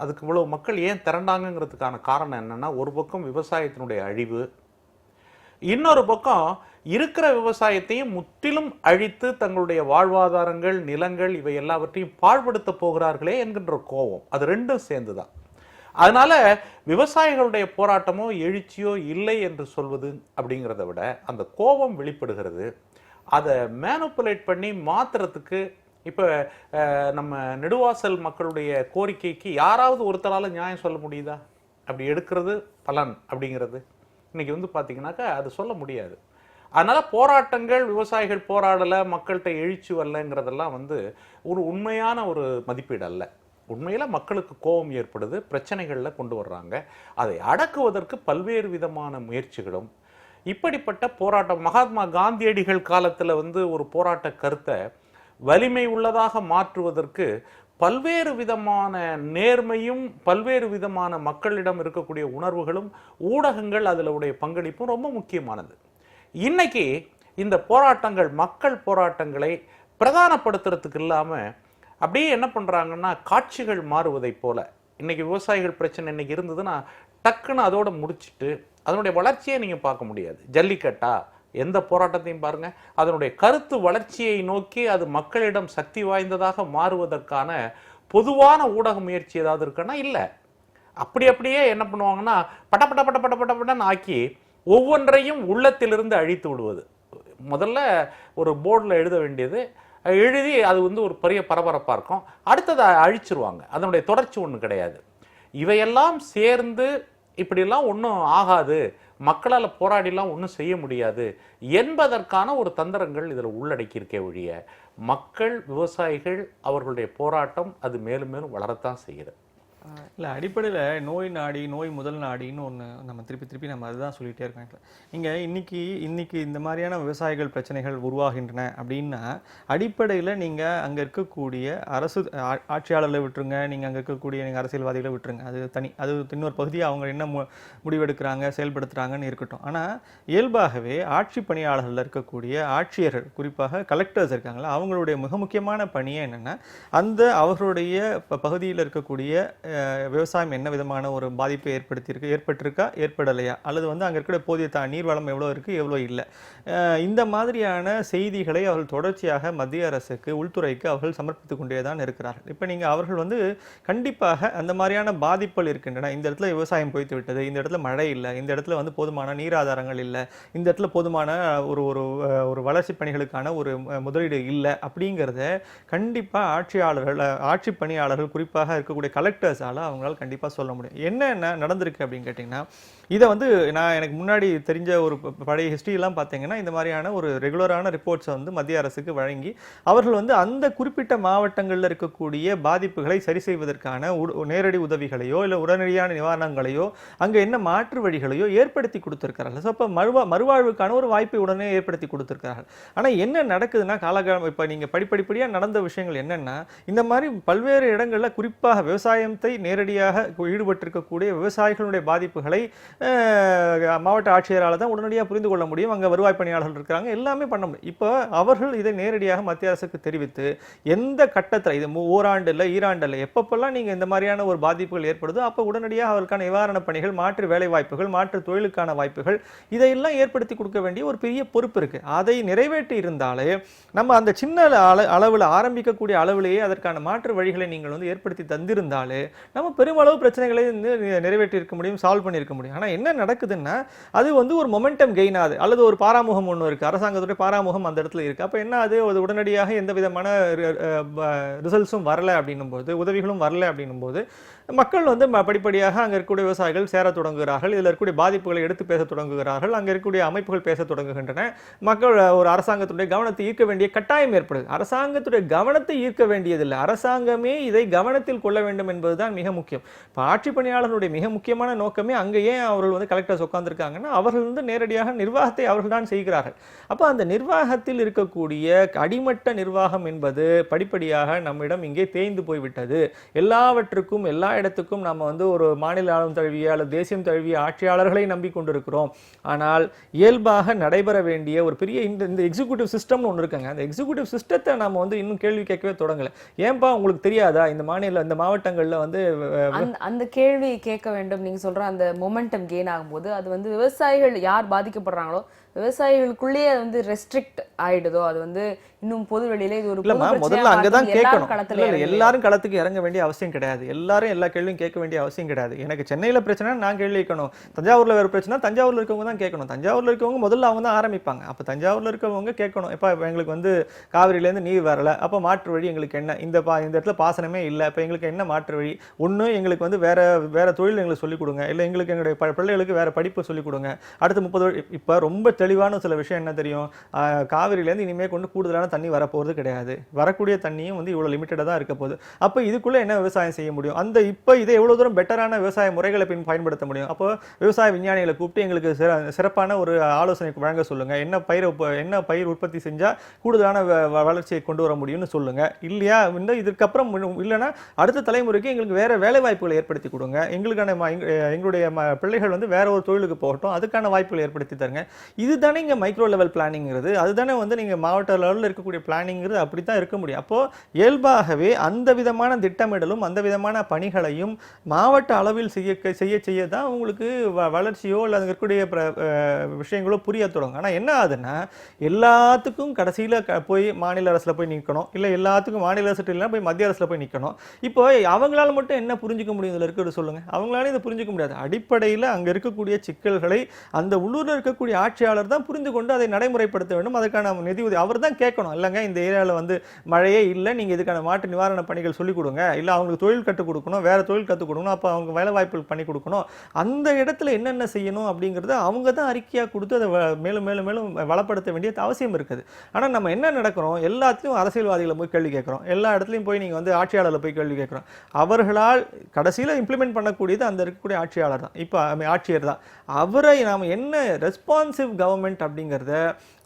அதுக்கு இவ்வளவு மக்கள் ஏன் திரண்டாங்கிறதுக்கான காரணம் என்னென்னா, ஒரு பக்கம் விவசாயத்தினுடைய அழிவு, இன்னொரு பக்கம் இருக்கிற விவசாயத்தையும் முற்றிலும் அழித்து தங்களுடைய வாழ்வாதாரங்கள், நிலங்கள் இவை எல்லாவற்றையும் பாழ்படுத்த போகிறார்களே என்கின்ற கோபம். அது ரெண்டும் சேர்ந்துதான். அதனால விவசாயிகளுடைய போராட்டமோ எழுச்சியோ இல்லை என்று சொல்வது அப்படிங்கிறத விட அந்த கோபம் வெளிப்படுகிறது. அதை மேனுப்புலேட் பண்ணி மாத்துறதுக்கு இப்போ நம்ம நெடுவாசல் மக்களுடைய கோரிக்கைக்கு யாராவது ஒருத்தரால் நியாயம் சொல்ல முடியுதா? அப்படி எடுக்கிறது பலன் அப்படிங்கிறது இன்னைக்கு வந்து பார்த்தீங்கன்னாக்கா அது சொல்ல முடியாது. அதனால போராட்டங்கள், விவசாயிகள் போராடலை, மக்கள்கிட்ட எழுச்சி வரலைங்கிறதெல்லாம் வந்து ஒரு உண்மையான ஒரு மதிப்பீடு அல்ல. உண்மையில் மக்களுக்கு கோபம் ஏற்படுது, பிரச்சனைகளில் கொண்டு வர்றாங்க. அதை அடக்குவதற்கு பல்வேறு விதமான முயற்சிகளும் இப்படிப்பட்ட போராட்டம். மகாத்மா காந்தியடிகள் காலத்தில் வந்து ஒரு போராட்ட கருத்தை வலிமை உள்ளதாக மாற்றுவதற்கு பல்வேறு விதமான நேர்மையும் பல்வேறு விதமான மக்களிடம் இருக்கக்கூடிய உணர்வுகளும் ஊடகங்கள் அதில் உடைய பங்களிப்பும் ரொம்ப முக்கியமானது. இன்னைக்கு இந்த போராட்டங்கள், மக்கள் போராட்டங்களை பிரதானப்படுத்துறதுக்கு இல்லாமல் அப்படியே என்ன பண்ணுறாங்கன்னா, காட்சிகள் மாறுவதை போல. இன்னைக்கு விவசாயிகள் பிரச்சனை இன்னைக்கு இருந்ததுன்னா டக்குன்னு அதோட முடிச்சுட்டு அதனுடைய வளர்ச்சியை நீங்கள் பார்க்க முடியாது. ஜல்லிக்கட்டா எந்த போராட்டத்தையும் பாருங்க, அதனுடைய கருத்து வளர்ச்சியை நோக்கி அது மக்களிடம் சக்தி வாய்ந்ததாக மாறுவதற்கான பொதுவான ஊடக முயற்சி ஏதாவது இருக்குன்னா இல்லை. அப்படியே என்ன பண்ணுவாங்கன்னா, பட்டன்னு ஆக்கி ஒவ்வொன்றையும் உள்ளத்திலிருந்து அழித்து விடுவது. முதல்ல ஒரு போர்டில் எழுத வேண்டியது எழுதி அது வந்து ஒரு பெரிய பரபரப்பாக இருக்கும், அடுத்ததை அழிச்சிருவாங்க. அதனுடைய தொடர்ச்சி ஒன்று கிடையாது. இவையெல்லாம் சேர்ந்து இப்படிலாம் ஒன்றும் ஆகாது, மக்களால் போராடிலாம் ஒன்றும் செய்ய முடியாது என்பதற்கான ஒரு தந்திரங்கள் இதில் உள்ளடக்கியிருக்கே ஒழிய, மக்கள், விவசாயிகள் அவர்களுடைய போராட்டம் அது மேலும் மேலும் வளரத்தான் செய்கிறது. இல்லை, அடிப்படையில் நோய் நாடி, நோய் முதல் நாடின்னு ஒன்று நம்ம திருப்பி நம்ம அதுதான் சொல்லிகிட்டே இருக்கோம். நீங்கள் இன்னைக்கு இந்த மாதிரியான விவசாயிகள் பிரச்சனைகள் உருவாகின்றன அப்படின்னா, அடிப்படையில் நீங்கள் அங்கே இருக்கக்கூடிய ஆட்சியாளர்களை விட்டுருங்க, நீங்கள் அங்கே இருக்கக்கூடிய நீங்கள் அரசியல்வாதிகளை விட்டுருங்க, அது தனி, அது இன்னொரு பகுதியாக அவங்க என்ன முடிவெடுக்கிறாங்க, செயல்படுத்துகிறாங்கன்னு இருக்கட்டும். ஆனால் இயல்பாகவே ஆட்சி பணியாளர்கள் இருக்கக்கூடிய ஆட்சியர்கள், குறிப்பாக கலெக்டர்ஸ் இருக்காங்களா, அவங்களுடைய மிக முக்கியமான பணியே என்னென்னா, அந்த அவர்களுடைய பகுதியில் இருக்கக்கூடிய விவசாயம் என்ன விதமான ஒரு பாதிப்பை ஏற்பட்டிருக்கா, ஏற்படலையா, அல்லது வந்து அங்கே இருக்கிற போதிய நீர் வளம் எவ்வளோ இருக்குது, எவ்வளோ இல்லை, இந்த மாதிரியான செய்திகளை அவர்கள் தொடர்ச்சியாக மத்திய அரசுக்கு, உள்துறைக்கு அவர்கள் சமர்ப்பித்துக் கொண்டே தான் இருக்கிறார்கள். இப்போ நீங்கள் அவர்கள் வந்து கண்டிப்பாக அந்த மாதிரியான பாதிப்புகள் இருக்கின்றன. இந்த இடத்துல விவசாயம் போய்த்து விட்டது, இந்த இடத்துல மழை இல்லை, இந்த இடத்துல வந்து போதுமான நீர் ஆதாரங்கள் இல்லை, இந்த இடத்துல போதுமான ஒரு வளர்ச்சி பணிகளுக்கான ஒரு முதலீடு இல்லை அப்படிங்கிறத கண்டிப்பாக ஆட்சி பணியாளர்கள், குறிப்பாக இருக்கக்கூடிய கலெக்டர்ஸ் ஃபிகர்ஸால அவங்களால கண்டிப்பா சொல்ல முடியும். என்ன நடந்திருக்கு அப்படின்னு கேட்டிங்கன்னா, இதை வந்து நான் எனக்கு முன்னாடி தெரிஞ்ச ஒரு பழைய ஹிஸ்ட்ரியெல்லாம் பார்த்தீங்கன்னா, இந்த மாதிரியான ஒரு ரெகுலரான ரிப்போர்ட்ஸை வந்து மத்திய அரசுக்கு வழங்கி அவர்கள் வந்து அந்த குறிப்பிட்ட மாவட்டங்களில் இருக்கக்கூடிய பாதிப்புகளை சரி செய்வதற்கான நேரடி உதவிகளையோ இல்லை உடனடியான நிவாரணங்களையோ அங்கே என்ன மாற்று வழிகளையோ ஏற்படுத்தி கொடுத்துருக்கிறார்கள். ஸோ அப்போ மறுவாழ்வுக்கான ஒரு வாய்ப்பை உடனே ஏற்படுத்தி கொடுத்துருக்கிறார்கள். ஆனால் என்ன நடக்குதுன்னா, காலகாலம் இப்போ நீங்கள் படிப்படியாக நடந்த விஷயங்கள் என்னென்னா, இந்த மாதிரி பல்வேறு இடங்களில் குறிப்பாக விவசாயத்தை நேரடியாக ஈடுபட்டிருக்கக்கூடிய விவசாயிகளுடைய பாதிப்புகளை மாவட்ட ஆட்சியரால் தான் உடனடியாக புரிந்து கொள்ள முடியும். அங்கே வருவாய் பணியாளர்கள் இருக்கிறாங்க, எல்லாமே பண்ண முடியும். இப்போ அவர்கள் இதை நேரடியாக மத்திய அரசுக்கு தெரிவித்து எந்த கட்டத்தில் இது ஓராண்டு இல்லை ஈராண்டு இல்லை எப்பப்பெல்லாம் நீங்கள் இந்த மாதிரியான ஒரு பாதிப்புகள் ஏற்படுதோ அப்போ உடனடியாக அவர்களுக்கான நிவாரணப் பணிகள், மாற்று வேலை வாய்ப்புகள், மாற்று தொழிலுக்கான வாய்ப்புகள் இதையெல்லாம் ஏற்படுத்தி கொடுக்க வேண்டிய ஒரு பெரிய பொறுப்பு இருக்கு. அதை நிறைவேற்றி இருந்தாலே நம்ம அந்த சின்ன அளவில் ஆரம்பிக்கக்கூடிய அளவிலேயே அதற்கான மாற்று வழிகளை நீங்கள் வந்து ஏற்படுத்தி தந்திருந்தாலே நம்ம பெருமளவு பிரச்சனைகளை நிறைவேற்றி இருக்க முடியும், சால்வ் பண்ணியிருக்க முடியும். ஆனால் என்ன நடக்குதுன்னா, அது வந்து ஒரு மொமெண்டம் கெயின் ஆகுது, அல்லது ஒரு பாராமுகம் ஒன்று இருக்கு, அரசாங்கத்துடைய பாராமுகம் அந்த இடத்துல இருக்கு. அப்போ என்ன அது உடனடியாக எந்த விதமான ரிசல்ட்ஸும் வரல அப்படின்னும் போது, உதவிகளும் வரல அப்படின்னும் போது மக்கள் வந்து படிப்படியாக அங்கே இருக்கக்கூடிய விவசாயிகள் சேர தொடங்குகிறார்கள், இதில் இருக்கக்கூடிய பாதிப்புகளை எடுத்து பேச தொடங்குகிறார்கள், அங்கே இருக்கக்கூடிய அமைப்புகள் பேச தொடங்குகின்றன. மக்கள் ஒரு அரசாங்கத்துடைய கவனத்தை ஈர்க்க வேண்டிய கட்டாயம் ஏற்படுது. அரசாங்கத்துடைய கவனத்தை ஈர்க்க வேண்டியதில்லை, அரசாங்கமே இதை கவனத்தில் கொள்ள வேண்டும் என்பதுதான் மிக முக்கியம். இப்போ ஆட்சி பணியாளர்களுடைய மிக முக்கியமான நோக்கமே அங்கே ஏன் அவர்கள் வந்து கலெக்டர்ஸ் உட்கார்ந்துருக்காங்கன்னா, அவர்கள் வந்து நேரடியாக நிர்வாகத்தை அவர்கள் தான் செய்கிறார்கள். அப்போ அந்த நிர்வாகத்தில் இருக்கக்கூடிய அடிமட்ட நிர்வாகம் என்பது படிப்படியாக நம்மிடம் இங்கே தேய்ந்து போய்விட்டது. எல்லாவற்றுக்கும் எல்லா இடத்துக்கும் நம்ம வந்து ஒரு மாநில ஆளும் தழுவிய அல்லது தேசியம் தழுவிய ஆட்சியாளர்களை நம்பிக்கொண்டிருக்கிறோம். ஆனால் இயல்பாக நடைபெற வேண்டிய ஒரு பெரிய இந்த எக்ஸிக்யூட்டிவ் சிஸ்டம்னு ஒன்று இருக்குங்க. அந்த எக்ஸிக்யூட்டிவ் சிஸ்டத்தை நம்ம வந்து இன்னும் கேள்வி கேட்கவே தொடங்கல. ஏன்பா உங்களுக்கு தெரியாதா இந்த மாவட்டங்களில் வந்து அந்த கேள்வி கேட்க வேண்டும். நீங்க சொல்ற அந்த மொமெண்டம் கெயின் ஆகும்போது அது வந்து விவசாயிகள் யார் பாதிக்கப்படுறாங்களோ விவசாயிகளுக்குள்ளேயே அது வந்து ரெஸ்ட்ரிக்ட் ஆயிடுதோ, அது வந்து இன்னும் பொது வெளியில இது ஒரு முதல்ல அங்கதான் கேட்கணும். எல்லாரும் களத்துக்கு இறங்க வேண்டிய அவசியம் கிடையாது, எல்லாரும் எல்லா கேள்வியும் கேட்க வேண்டிய அவசியம் கிடையாது. எனக்கு சென்னையில பிரச்சனை நான் கேள்வி கேட்கணும், தஞ்சாவூர்ல வேற பிரச்சனை தஞ்சாவூர்ல இருக்கவங்க தான் கேட்கணும். தஞ்சாவூர்ல இருக்கவங்க முதல்ல அவங்க தான் ஆரம்பிப்பாங்க. அப்ப தஞ்சாவூர்ல இருக்கவங்க கேட்கணும், இப்ப எங்களுக்கு வந்து காவிரியிலேருந்து நீர் வரல, அப்ப மாற்று வழி எங்களுக்கு என்ன, இந்த இடத்துல பாசனமே இல்லை, இப்ப எங்களுக்கு என்ன மாற்று வழி, ஒண்ணு எங்களுக்கு வந்து வேற தொழில் எங்களுக்கு சொல்லிக் கொடுங்க, இல்லை எங்களுக்கு எங்களுடைய பிள்ளைகளுக்கு வேற படிப்பு சொல்லிக் கொடுங்க. அடுத்த 30 இப்ப ரொம்ப தெளிவான சில விஷயம் என்ன தெரியும், காவிரியிலேருந்து இனிமே கொண்டு கூடுதலான தண்ணி வரப்போறது கிடையாது, வரக்கூடிய தண்ணியும் வந்து இவ்வளவு லிமிட்டடா தான் இருக்க போகுது. அப்ப இதுக்குள்ள என்ன விவசாயம் செய்ய முடியும், அந்த இப்ப இதை எவ்வளவு தூரம் பெட்டரான விவசாய முறைகளை பயன்படுத்த முடியும். அப்போ விவசாய விஞ்ஞானிகளை கூப்பிட்டு எங்களுக்கு சிறப்பான ஒரு ஆலோசனை வழங்க சொல்லுங்க, என்ன பயிர் உற்பத்தி செஞ்சா கூடுதலான வளர்ச்சியை கொண்டு வர முடியும்னு சொல்லுங்க. இல்லையா இதுக்கப்புறம் இல்லைன்னா அடுத்த தலைமுறைக்கு எங்களுக்கு வேற வேலை வாய்ப்புகளை ஏற்படுத்தி கொடுங்க, எங்களுடைய பிள்ளைகள் வந்து வேற ஒரு தொழிலுக்கு போகட்டும், அதுக்கான வாய்ப்புகளை ஏற்படுத்தி தருங்க. இதுதானே இங்க மைக்ரோ லெவல் பிளானிங்கிறது, அதுதானே வந்து நீங்க மாவட்ட லெவலில் இருக்கக்கூடிய பிளானிங்கிறது அப்படித்தான் இருக்க முடியும். அப்போ இயல்பாகவே அந்த விதமான திட்டமிடலும் அந்த விதமான பணிகளையும் மாவட்ட அளவில் செய்ய தான் உங்களுக்கு வளர்ச்சியோ அல்லது இருக்கக்கூடிய விஷயங்களோ புரிய தொடங்கும். ஆனால் என்ன ஆகுதுன்னா, எல்லாத்துக்கும் கடைசியில் போய் மாநில அரசில் போய் நிற்கணும், இல்லை எல்லாத்துக்கும் மாநில அரசு இல்லைன்னா போய் மத்திய அரசில் போய் நிற்கணும். இப்போ அவங்களால மட்டும் என்ன புரிஞ்சுக்க முடியும் இதில் இருக்கிறது சொல்லுங்க, அவங்களால இதை புரிஞ்சுக்க முடியாது. அடிப்படையில் அங்கே இருக்கக்கூடிய சிக்கல்களை அந்த உள்ளூரில் இருக்கக்கூடிய ஆட்சியாளர் தான் புரிந்து கொண்டு அதை நடைமுறைப்படுத்த வேண்டும். அதற்கான நிதி உதவி அவர் தான் கேட்கணும். இல்லைங்க இந்த ஏரியாவில் வந்து மழையே இல்லை, நீங்கள் இதுக்கான மாற்று நிவாரண பணிகள் சொல்லிக் கொடுங்க, இல்லை அவங்களுக்கு தொழில் கற்றுக் கொடுக்கணும், வேற தொழில் கற்றுக் கொடுக்கணும், அப்போ அவங்க வேலை வாய்ப்புகள் பண்ணி கொடுக்கணும். அந்த இடத்துல என்னென்ன செய்யணும் அப்படிங்கிறத அவங்க தான் அறிக்கையாக கொடுத்து அதை மேலும் மேலும் மேலும் வளப்படுத்த வேண்டிய அவசியம் இருக்குது. ஆனால் நம்ம என்ன நடக்கிறோம், எல்லாத்துலையும் அரசியல்வாதிகளை போய் கேள்வி கேட்குறோம், எல்லா இடத்துலையும் போய் நீங்கள் வந்து ஆட்சியாளர்களை போய் கேள்வி கேட்குறோம். அவர்களால் கடைசியில் இம்ப்ளிமெண்ட் பண்ணக்கூடியது அந்த இருக்கக்கூடிய ஆட்சியாளர் தான், இப்போ ஆட்சியர் தான். அவரை நாம் என்ன ரெஸ்பான்சிவ் கவர்மெண்ட் அப்படிங்கிறத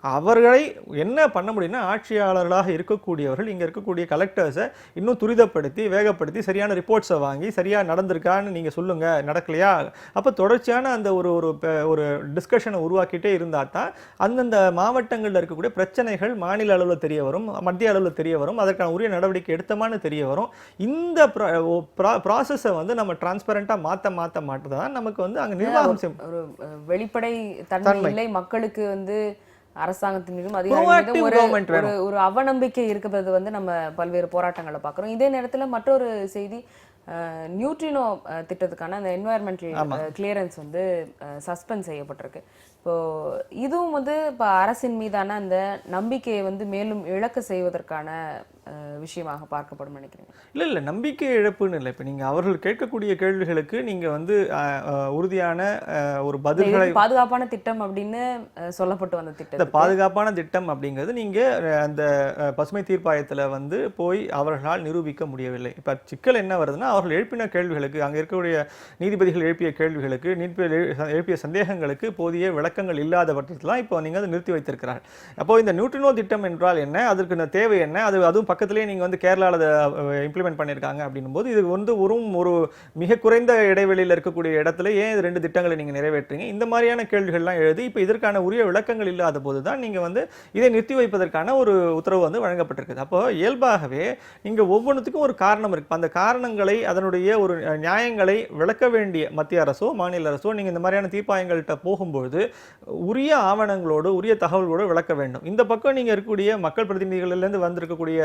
அவர்களை என்ன பண்ண முடியும்னா, ஆட்சியாளர்களாக இருக்கக்கூடியவர்கள் இங்கே இருக்கக்கூடிய கலெக்டர்ஸை இன்னும் துரிதப்படுத்தி வேகப்படுத்தி சரியான ரிப்போர்ட்ஸை வாங்கி சரியாக நடந்திருக்கான்னு நீங்கள் சொல்லுங்கள், நடக்கலையா அப்போ தொடர்ச்சியான அந்த ஒரு டிஸ்கஷனை உருவாக்கிட்டே இருந்தால் தான் அந்தந்த மாவட்டங்களில் இருக்கக்கூடிய பிரச்சனைகள் மாநில அளவில் தெரிய வரும், மத்திய அளவில் தெரிய வரும், அதற்கான உரிய நடவடிக்கை எடுத்தமானு தெரிய வரும். இந்த ப்ராசஸை வந்து நம்ம டிரான்ஸ்பரண்டாக மாற்ற தான் நமக்கு வந்து அங்கே நிர்வாகம் ஒரு வெளிப்படை தன்மை இல்லை, மக்களுக்கு வந்து அரசாங்கத்தின் மீதும் அதிகாரிகள் ஒரு அவநம்பிக்கை இருக்கிறது வந்து நம்ம பல்வேறு போராட்டங்களை பார்க்குறோம். இதே நேரத்தில் மற்றொரு செய்தி, நியூட்ரினோ திட்டத்துக்கான அந்த என்வாயர்மெண்டல் கிளியரன்ஸ் வந்து சஸ்பெண்ட் செய்யப்பட்டிருக்கு. இப்போ இதுவும் வந்து இப்போ அரசின் மீதான அந்த நம்பிக்கையை வந்து மேலும் இழக்க செய்வதற்கான விஷயமாக பார்க்கப்படும் நினைக்கிறீங்க? இல்லை நம்பிக்கை இழப்புன்னு இல்லை. இப்போ நீங்கள் அவர்கள் கேட்கக்கூடிய கேள்விகளுக்கு நீங்கள் வந்து உறுதியான ஒரு பதில்களை பாதுகாப்பான திட்டம் அப்படின்னு சொல்லப்பட்டு வந்த இந்த திட்டம் பாதுகாப்பான திட்டம் அப்படிங்கிறது நீங்கள் அந்த பசுமை தீர்ப்பாயத்தில் வந்து போய் அவர்களால் நிரூபிக்க முடியவில்லை. இப்போ சிக்கல் என்ன வருதுன்னா, அவர்கள் எழுப்பின கேள்விகளுக்கு, அங்கே இருக்கக்கூடிய நீதிபதிகள் எழுப்பிய கேள்விகளுக்கு, எழுப்பிய சந்தேகங்களுக்கு போதிய விளக்கங்கள் இல்லாத பட்சத்தில் தான் இப்போ நீங்கள் அதை நிறுத்தி வைத்திருக்கிறார்கள். அப்போ இந்த நியூட்ரினோ திட்டம் என்றால் என்ன, அதற்கு தேவை என்ன, அதுவும் பக்கத்திலேயே நீங்கள் வந்து கேரளாவில் அதை இம்ப்ளிமெண்ட் பண்ணியிருக்காங்க அப்படின்னும் போது, இது வந்து ஒரு மிக குறைந்த இடைவெளியில் இருக்கக்கூடிய இடத்துல ஏன் இது 2 திட்டங்களை நீங்கள் நிறைவேற்றுங்க, இந்த மாதிரியான கேள்விகள்லாம் எழுதி இப்போ இதற்கான உரிய விளக்கங்கள் இல்லாத போது தான் நீங்கள் வந்து இதை நிறுத்தி வைப்பதற்கான ஒரு உத்தரவு வந்து வழங்கப்பட்டிருக்குது. அப்போ இயல்பாகவே நீங்கள் ஒவ்வொன்றுத்துக்கும் ஒரு காரணம் இருக்கு. அந்த காரணங்களை, அதனுடைய ஒரு நியாயங்களை விளக்க வேண்டிய மத்திய அரசோ மாநில அரசோ நீங்கள் இந்த மாதிரியான தீர்ப்பாயங்கள்கிட்ட போகும்போது உரிய ஆவணங்களோடு உரிய தகவல்களோடு விளக்க வேண்டும். இந்த பக்கம் நீங்கள் இருக்கக்கூடிய மக்கள் பிரதிநிதிகளிலிருந்து வந்திருக்கக்கூடிய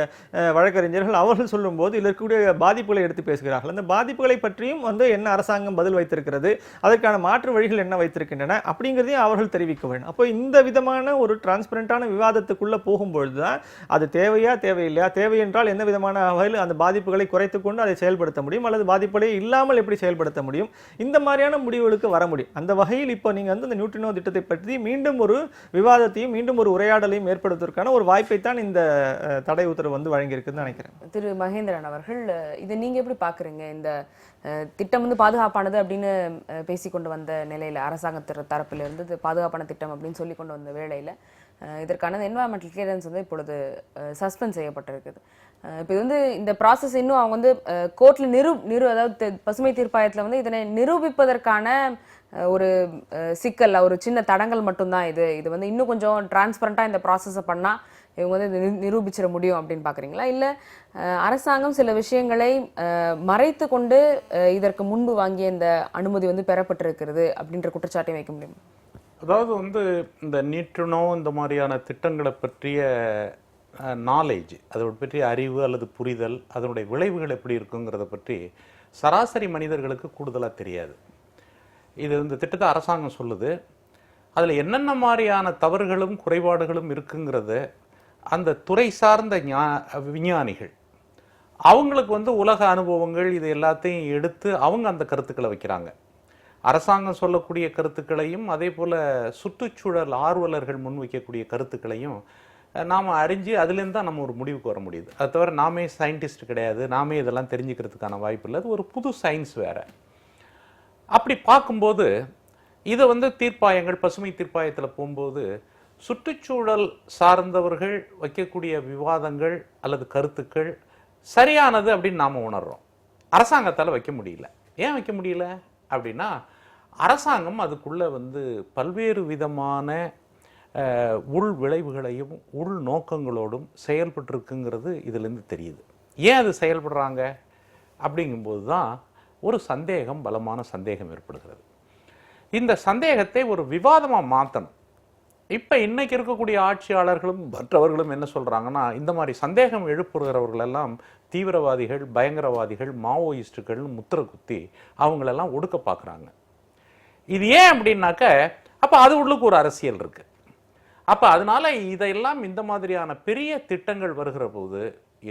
வழக்கறிஞர்கள் அவர்கள் சொல்லும்போது இதில் இருக்கக்கூடிய பாதிப்புகளை எடுத்து பேசுகிறார்கள். அந்த பாதிப்புகளை பற்றியும் வந்து என்ன அரசாங்கம் பதில் வைத்திருக்கிறது, அதற்கான மாற்று வழிகள் என்ன வைத்திருக்கின்றன அப்படிங்கிறதையும் அவர்கள் தெரிவிக்க வேண்டும். அப்போ இந்த விதமான ஒரு டிரான்ஸ்பரண்டான விவாதத்துக்குள்ள போகும்பொழுது தான் அது தேவையா தேவையில்லையா, தேவை என்றால் எந்த விதமான வகையில் அந்த பாதிப்புகளை குறைத்துக் கொண்டு அதை செயல்படுத்த முடியும், அல்லது பாதிப்புகளை இல்லாமல் எப்படி செயல்படுத்த முடியும், இந்த மாதிரியான முடிவுகளுக்கு வர முடியும். அந்த வகையில் இப்போ நீங்கள் வந்து இந்த நியூட்ரினோ திட்டத்தை பற்றி மீண்டும் ஒரு விவாதத்தையும் மீண்டும் ஒரு உரையாடலையும் ஏற்படுத்துவதற்கான ஒரு வாய்ப்பை தான் இந்த தடை உத்தரவு வந்து வழங்கியிருக்குன்னு நினைக்கிறேன். திரு மகேந்திரன் அவர்கள், இதை நீங்க எப்படி பாக்குறீங்க? இந்த திட்டம் வந்து பாதுகாப்பானது அப்படின்னு பேசிக்கொண்டு வந்த நிலையில, அரசாங்க தரப்பிலிருந்து இது பாதுகாப்பான திட்டம் அப்படின்னு சொல்லி கொண்டு வந்த வேளையில இதற்கான என்வாயன்மெண்டல் கிளியரன்ஸ் வந்து இப்பொழுது சஸ்பெண்ட் செய்யப்பட்டிருக்குது. இப்போ இது வந்து இந்த ப்ராசஸ் இன்னும் அவங்க வந்து கோர்ட்ல அதாவது பசுமை தீர்ப்பாயத்தில் வந்து இதனை நிரூபிப்பதற்கான ஒரு சிக்கல், ஒரு சின்ன தடங்கள் மட்டும்தான் இது வந்து இன்னும் கொஞ்சம் டிரான்ஸ்பரண்டாக இந்த ப்ராசஸை பண்ணால் இவங்க வந்து நிரூபிச்சிட முடியும் அப்படின்னு பார்க்குறீங்களா? இல்லை அரசாங்கம் சில விஷயங்களை மறைத்து கொண்டு இதற்கு முன்பு வாங்கிய இந்த அனுமதி வந்து பெறப்பட்டிருக்கிறது அப்படின்ற குற்றச்சாட்டையும் வைக்க முடியும்? அதாவது வந்து இந்த நியூட்ரினோ இந்த மாதிரியான திட்டங்களை பற்றிய நாலேஜ், அதோட பற்றிய அறிவு அல்லது புரிதல், அதனுடைய விளைவுகள் எப்படி இருக்குங்கிறத பற்றி சராசரி மனிதர்களுக்கு கூடுதலாக தெரியாது. இது இந்த திட்டத்தை அரசாங்கம் சொல்லுது, அதில் என்னென்ன மாதிரியான தவறுகளும் குறைபாடுகளும் இருக்குங்கிறது அந்த துறை சார்ந்த விஞ்ஞானிகள் அவங்களுக்கு வந்து உலக அனுபவங்கள் இது எல்லாத்தையும் எடுத்து அவங்க அந்த கருத்துக்களை வைக்கிறாங்க. அரசாங்கம் சொல்லக்கூடிய கருத்துக்களையும் அதே போல் சுற்றுச்சூழல் ஆர்வலர்கள் முன்வைக்கக்கூடிய கருத்துக்களையும் நாம் அறிஞ்சு அதுலேருந்து தான் நம்ம ஒரு முடிவுக்கு வர முடியுது. அது தவிர நாமே சயின்டிஸ்ட் கிடையாது, நாமே இதெல்லாம் தெரிஞ்சுக்கிறதுக்கான வாய்ப்பு இல்லை. அது ஒரு புது சயின்ஸ் வேறு. அப்படி பார்க்கும்போது இதை வந்து தீர்ப்பாயங்கள், பசுமை தீர்ப்பாயத்தில் போகும்போது சுற்றுச்சூழல் சார்ந்தவர்கள் வைக்கக்கூடிய விவாதங்கள் அல்லது கருத்துக்கள் சரியானது அப்படின்னு நாம் உணர்றோம். அரசாங்கத்தால் வைக்க முடியல. ஏன் வைக்க முடியல அப்படின்னா, அரசாங்கம் அதுக்குள்ளே வந்து பல்வேறு விதமான உள் விளைவுகளையும் உள் நோக்கங்களோடும் செயல்பட்டுருக்குங்கிறது இதிலேருந்து தெரியுது. ஏன் அது செயல்படுறாங்க அப்படிங்கும்போது தான் ஒரு சந்தேகம், பலமான சந்தேகம் ஏற்படுகிறது. இந்த சந்தேகத்தை ஒரு விவாதமாக மாற்றணும். இப்போ இன்னைக்கு இருக்கக்கூடிய ஆட்சியாளர்களும் மற்றவர்களும் என்ன சொல்கிறாங்கன்னா, இந்த மாதிரி சந்தேகம் எழுப்புகிறவர்களெல்லாம் தீவிரவாதிகள், பயங்கரவாதிகள், மாவோயிஸ்டுகள் முத்திர குத்தி அவங்களெல்லாம் ஒடுக்க பார்க்குறாங்க. இது ஏன் அப்படின்னாக்க, அப்போ அது உள்ளுக்கு ஒரு அரசியல் இருக்குது. அப்போ அதனால இதையெல்லாம் இந்த மாதிரியான பெரிய திட்டங்கள் வருகிற போது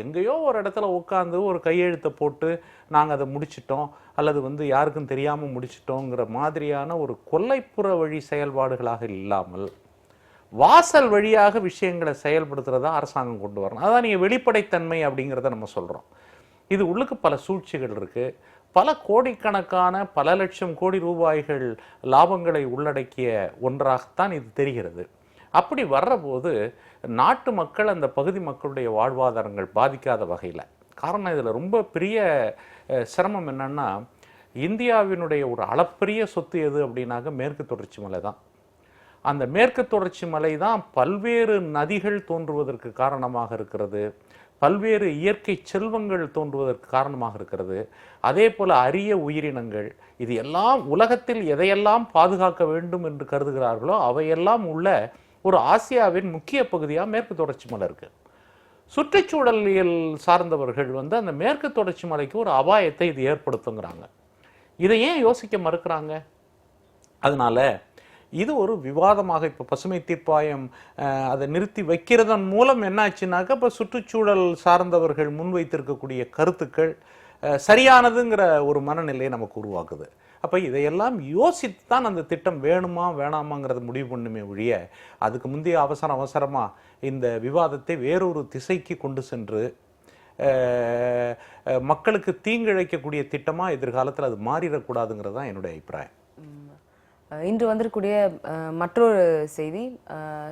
எங்கேயோ ஒரு இடத்துல உட்காந்து ஒரு கையெழுத்தை போட்டு நாங்கள் அதை முடிச்சிட்டோம் அல்லது வந்து யாருக்கும் தெரியாமல் முடிச்சிட்டோங்கிற மாதிரியான ஒரு கொல்லைப்புற வழி செயல்பாடுகளாக இல்லாமல் வாசல் வழியாக விஷயங்களை செயல்படுத்துறதா அரசாங்கம் கொண்டு வரணும். அதான் நீங்கள் வெளிப்படைத்தன்மை அப்படிங்கிறத நம்ம சொல்கிறோம். இது உள்ளுக்கு பல சூழ்ச்சிகள் இருக்குது. பல கோடிக்கணக்கான, பல லட்சம் கோடி ரூபாய்கள் லாபங்களை உள்ளடக்கிய ஒன்றாகத்தான் இது தெரிகிறது. அப்படி வர்றபோது நாட்டு மக்கள், அந்த பகுதி மக்களுடைய வாழ்வாதாரங்கள் பாதிக்காத வகையில், காரணம் இதில் ரொம்ப பெரிய சிரமம் என்னன்னா, இந்தியாவினுடைய ஒரு அளப்பரிய சொத்து எது அப்படின்னாக்க மேற்கு தொடர்ச்சி மலை தான். அந்த மேற்கு தொடர்ச்சி மலை தான் பல்வேறு நதிகள் தோன்றுவதற்கு காரணமாக இருக்கிறது, பல்வேறு இயற்கை செல்வங்கள் தோன்றுவதற்கு காரணமாக இருக்கிறது. அதே போல் அரிய உயிரினங்கள், இது எல்லாம் உலகத்தில் எதையெல்லாம் பாதுகாக்க வேண்டும் என்று கருதுகிறார்களோ அவையெல்லாம் உள்ள ஒரு ஆசியாவின் முக்கிய பகுதியாக மேற்கு தொடர்ச்சி மலை இருக்குது. சுற்றுச்சூழலியல் சார்ந்தவர்கள் வந்து அந்த மேற்கு தொடர்ச்சி மலைக்கு ஒரு அபாயத்தை இது ஏற்படுத்துங்கிறாங்க. இதை ஏன் யோசிக்க மறுக்கிறாங்க? அதனால இது ஒரு விவாதமாக இப்போ பசுமை தீர்ப்பாயம் அதை நிறுத்தி வைக்கிறதன் மூலம் என்ன ஆச்சுனாக்கா இப்போ சுற்றுச்சூழல் சார்ந்தவர்கள் முன்வைத்திருக்கக்கூடிய கருத்துக்கள் சரியானதுங்கிற ஒரு மனநிலையை நமக்கு உருவாக்குது. அப்போ இதையெல்லாம் யோசித்து தான் அந்த திட்டம் வேணுமா வேணாமாங்கிறத முடிவு பண்ணுமே ஒழிய அதுக்கு முந்தைய அவசரமாக இந்த விவாதத்தை வேறொரு திசைக்கு கொண்டு சென்று மக்களுக்கு தீங்கிழைக்கக்கூடிய திட்டமாக எதிர்காலத்தில் அது மாறிடக்கூடாதுங்கிறது தான் என்னுடைய அபிப்பிராயம். இன்று வந்திருக்கூடிய மற்றொரு செய்தி,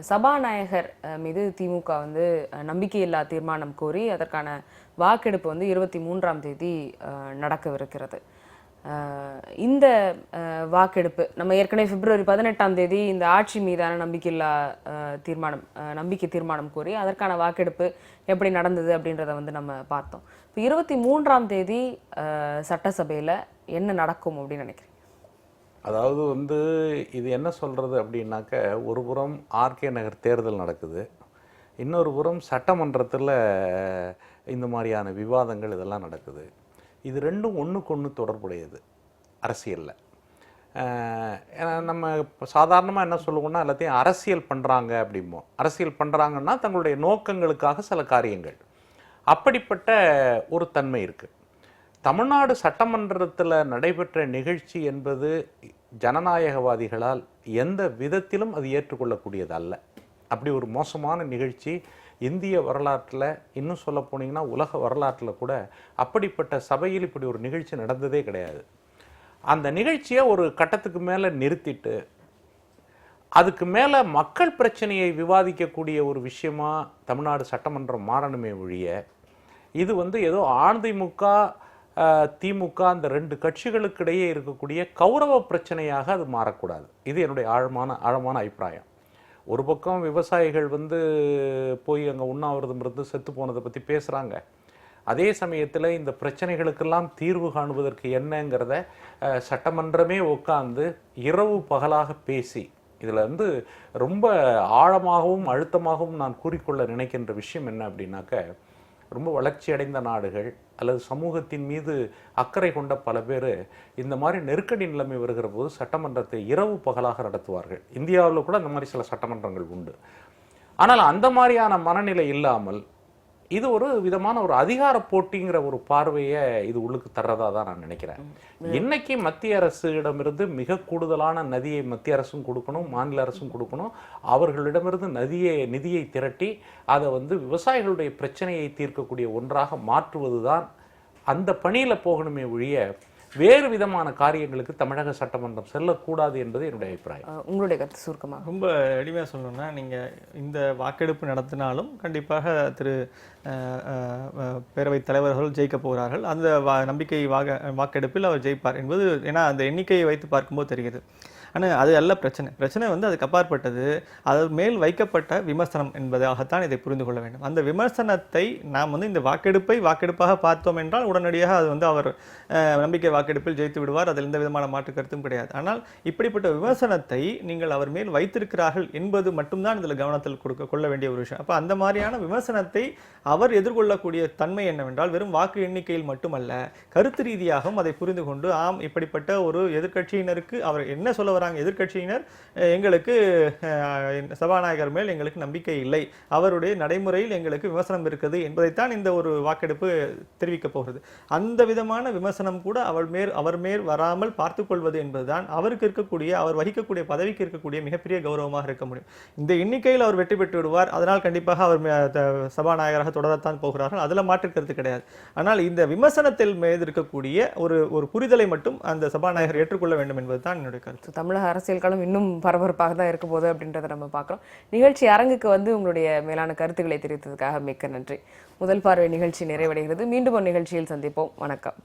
சபாநாயகர் மீது திமுக வந்து நம்பிக்கையில்லா தீர்மானம் கோரி அதற்கான வாக்கெடுப்பு வந்து 23ஆம் தேதி நடக்கவிருக்கிறது. இந்த வாக்கெடுப்பு நம்ம ஏற்கனவே பிப்ரவரி 18ஆம் தேதி இந்த ஆட்சி மீதான நம்பிக்கை தீர்மானம் கோரி அதற்கான வாக்கெடுப்பு எப்படி நடந்தது அப்படின்றத வந்து நம்ம பார்த்தோம். இப்போ 23ஆம் தேதி சட்டசபையில் என்ன நடக்கும் அப்படின்னு நினைக்கிறேன்? அதாவது வந்து இது என்ன சொல்கிறது அப்படின்னாக்க, ஒரு புறம் ஆர்கே நகர் தேர்தல் நடக்குது, இன்னொரு புறம் சட்டமன்றத்தில் இந்த மாதிரியான விவாதங்கள் இதெல்லாம் நடக்குது. இது ரெண்டும் ஒன்றுக்கு ஒன்று தொடர்புடையது அரசியலில். நம்ம சாதாரணமாக என்ன சொல்லுவோம்னா எல்லாத்தையும் அரசியல் பண்ணுறாங்க அப்படிம்போம். அரசியல் பண்ணுறாங்கன்னா தங்களுடைய நோக்கங்களுக்காக சில காரியங்கள், அப்படிப்பட்ட ஒரு தன்மை இருக்குது. தமிழ்நாடு சட்டமன்றத்தில் நடைபெற்ற நிகழ்ச்சி என்பது ஜனநாயகவாதிகளால் எந்த விதத்திலும் அது ஏற்றுக்கொள்ளக்கூடியது அல்ல. அப்படி ஒரு மோசமான நிகழ்ச்சி இந்திய வரலாற்றில், இன்னும் சொல்ல போனீங்கன்னா உலக வரலாற்றில் கூட அப்படிப்பட்ட சபையில் இப்படி ஒரு நிகழ்ச்சி நடந்ததே கிடையாது. அந்த நிகழ்ச்சியை ஒரு கட்டத்துக்கு மேலே நிறுத்திட்டு அதுக்கு மேலே மக்கள் பிரச்சனையை விவாதிக்கக்கூடிய ஒரு விஷயமா தமிழ்நாடு சட்டமன்றம் மாறணுமே ஒழிய இது வந்து ஏதோ அதிமுக திமுக அந்த ரெண்டு கட்சிகளுக்கு இடையே இருக்கக்கூடிய கௌரவ பிரச்சனையாக அது மாறக்கூடாது. இது என்னுடைய ஆழமான அபிப்பிராயம். ஒரு பக்கம் விவசாயிகள் வந்து போய் அங்கே உண்ணாவிரதம் இருந்து செத்து போனதை பற்றி பேசுகிறாங்க. அதே சமயத்தில் இந்த பிரச்சனைகளுக்கெல்லாம் தீர்வு காணுவதற்கு என்னங்கிறத சட்டமன்றமே உட்கார்ந்து இரவு பகலாக பேசி, இதில் வந்து ரொம்ப ஆழமாகவும் அழுத்தமாகவும் நான் கூறிக்கொள்ள நினைக்கின்ற விஷயம் என்ன அப்படின்னாக்க, ரொம்ப வளர்ச்சி அடைந்த நாடுகள் அல்லது சமூகத்தின் மீது அக்கறை கொண்ட பல பேர் இந்த மாதிரி நெருக்கடி நிலைமை வருகிற போது சட்டமன்றத்தை இரவு பகலாக நடத்துவார்கள். இந்தியாவில் கூட அந்த மாதிரி சில சட்டமன்றங்கள் உண்டு. ஆனால் அந்த மாதிரியான மனநிலை இல்லாமல் இது ஒரு விதமான ஒரு அதிகார போட்டிங்கிற ஒரு பார்வையை இது உள்ளுக்கு தர்றதா தான் நான் நினைக்கிறேன். இன்னைக்கு மத்திய அரசிடமிருந்து மிக கூடுதலான நிதியை மத்திய அரசும் கொடுக்கணும், மாநில அரசும் கொடுக்கணும். அவர்களிடமிருந்து நிதியை திரட்டி அதை வந்து விவசாயிகளுடைய பிரச்சனையை தீர்க்கக்கூடிய ஒன்றாக மாற்றுவது தான் அந்த பணியில் போகணுமே ஒழிய வேறு விதமான காரியங்களுக்கு தமிழக சட்டமன்றம் செல்லக்கூடாது என்பது என்னுடைய அபிப்பிராயம். உங்களுடைய கருத்து சுருக்கமாக? ரொம்ப எளிமையாக சொல்லணும்னா, நீங்கள் இந்த வாக்கெடுப்பு நடத்தினாலும் கண்டிப்பாக பேரவைத் தலைவர்கள் ஜெயிக்க போகிறார்கள். அந்த நம்பிக்கை வாக்கெடுப்பில் அவர் ஜெயிப்பார் என்பது, ஏன்னா அந்த எண்ணிக்கையை வைத்து பார்க்கும்போது தெரிகிறது. ஆனால் அது அல்ல பிரச்சனை வந்து அதுக்கு அப்பாற்பட்டது, அது மேல் வைக்கப்பட்ட விமர்சனம் என்பதாகத்தான் இதை புரிந்து கொள்ள வேண்டும். அந்த விமர்சனத்தை நாம் வந்து இந்த வாக்கெடுப்பாக பார்த்தோம் என்றால் உடனடியாக அது வந்து அவர் நம்பிக்கை வாக்கெடுப்பில் ஜெயித்து விடுவார், அதில் எந்த விதமான மாற்று கருத்தும் கிடையாது. ஆனால் இப்படிப்பட்ட விமர்சனத்தை நீங்கள் அவர் மேல் வைத்திருக்கிறார்கள் என்பது மட்டும்தான் இதில் கவனத்தில் கொள்ள வேண்டிய ஒரு விஷயம். அப்போ அந்த மாதிரியான விமர்சனத்தை அவர் எதிர்கொள்ளக்கூடிய தன்மை என்னவென்றால், வெறும் வாக்கு எண்ணிக்கையில் மட்டுமல்ல, கருத்து ரீதியாகவும் அதை புரிந்து கொண்டு, ஆம் இப்படிப்பட்ட ஒரு எதிர்க்கட்சியினருக்கு அவர் என்ன சொல்ல வராங்க, எதிர்க்கட்சியினர் எங்களுக்கு சபாநாயகர் மேல் எங்களுக்கு நம்பிக்கை இல்லை, அவருடைய நடைமுறையில் எங்களுக்கு விமர்சனம் இருக்குது என்பதைத்தான் இந்த ஒரு வாக்கெடுப்பு தெரிவிக்க போகிறது. அந்த விதமான விமர்சனம் கூட அவர் மேல் வராமல் பார்த்துக் கொள்வது என்பதுதான் அவருக்கு இருக்கக்கூடிய, அவர் வகிக்கக்கூடிய பதவிக்கு இருக்கக்கூடிய மிகப்பெரிய கௌரவமாக இருக்க முடியும். இந்த எண்ணிக்கையில் அவர் வெற்றி பெற்று விடுவார், அதனால் கண்டிப்பாக அவர் சபாநாயகராக தொடரத்தான் போகிறார்கள், அதில் மாற்று கருத்து கிடையாது. ஆனால் இந்த விமர்சனத்தில் மீது இருக்கக்கூடிய ஒரு புரிதலை மட்டும் அந்த சபாநாயகர் ஏற்றுக்கொள்ள வேண்டும் என்பதுதான் என்னுடைய கருத்து. தமிழக அரசியல் களம் இன்னும் பரபரப்பாக தான் இருக்க போகுது அப்படின்றத நம்ம பார்க்குறோம். நிகழ்ச்சி அரங்குக்கு வந்து உங்களுடைய மேலான கருத்துக்களை தெரிவித்ததுக்காக மிக்க நன்றி. முதல் பார்வை நிகழ்ச்சி நிறைவடைகிறது. மீண்டும் ஒரு நிகழ்ச்சியில் சந்திப்போம். வணக்கம்.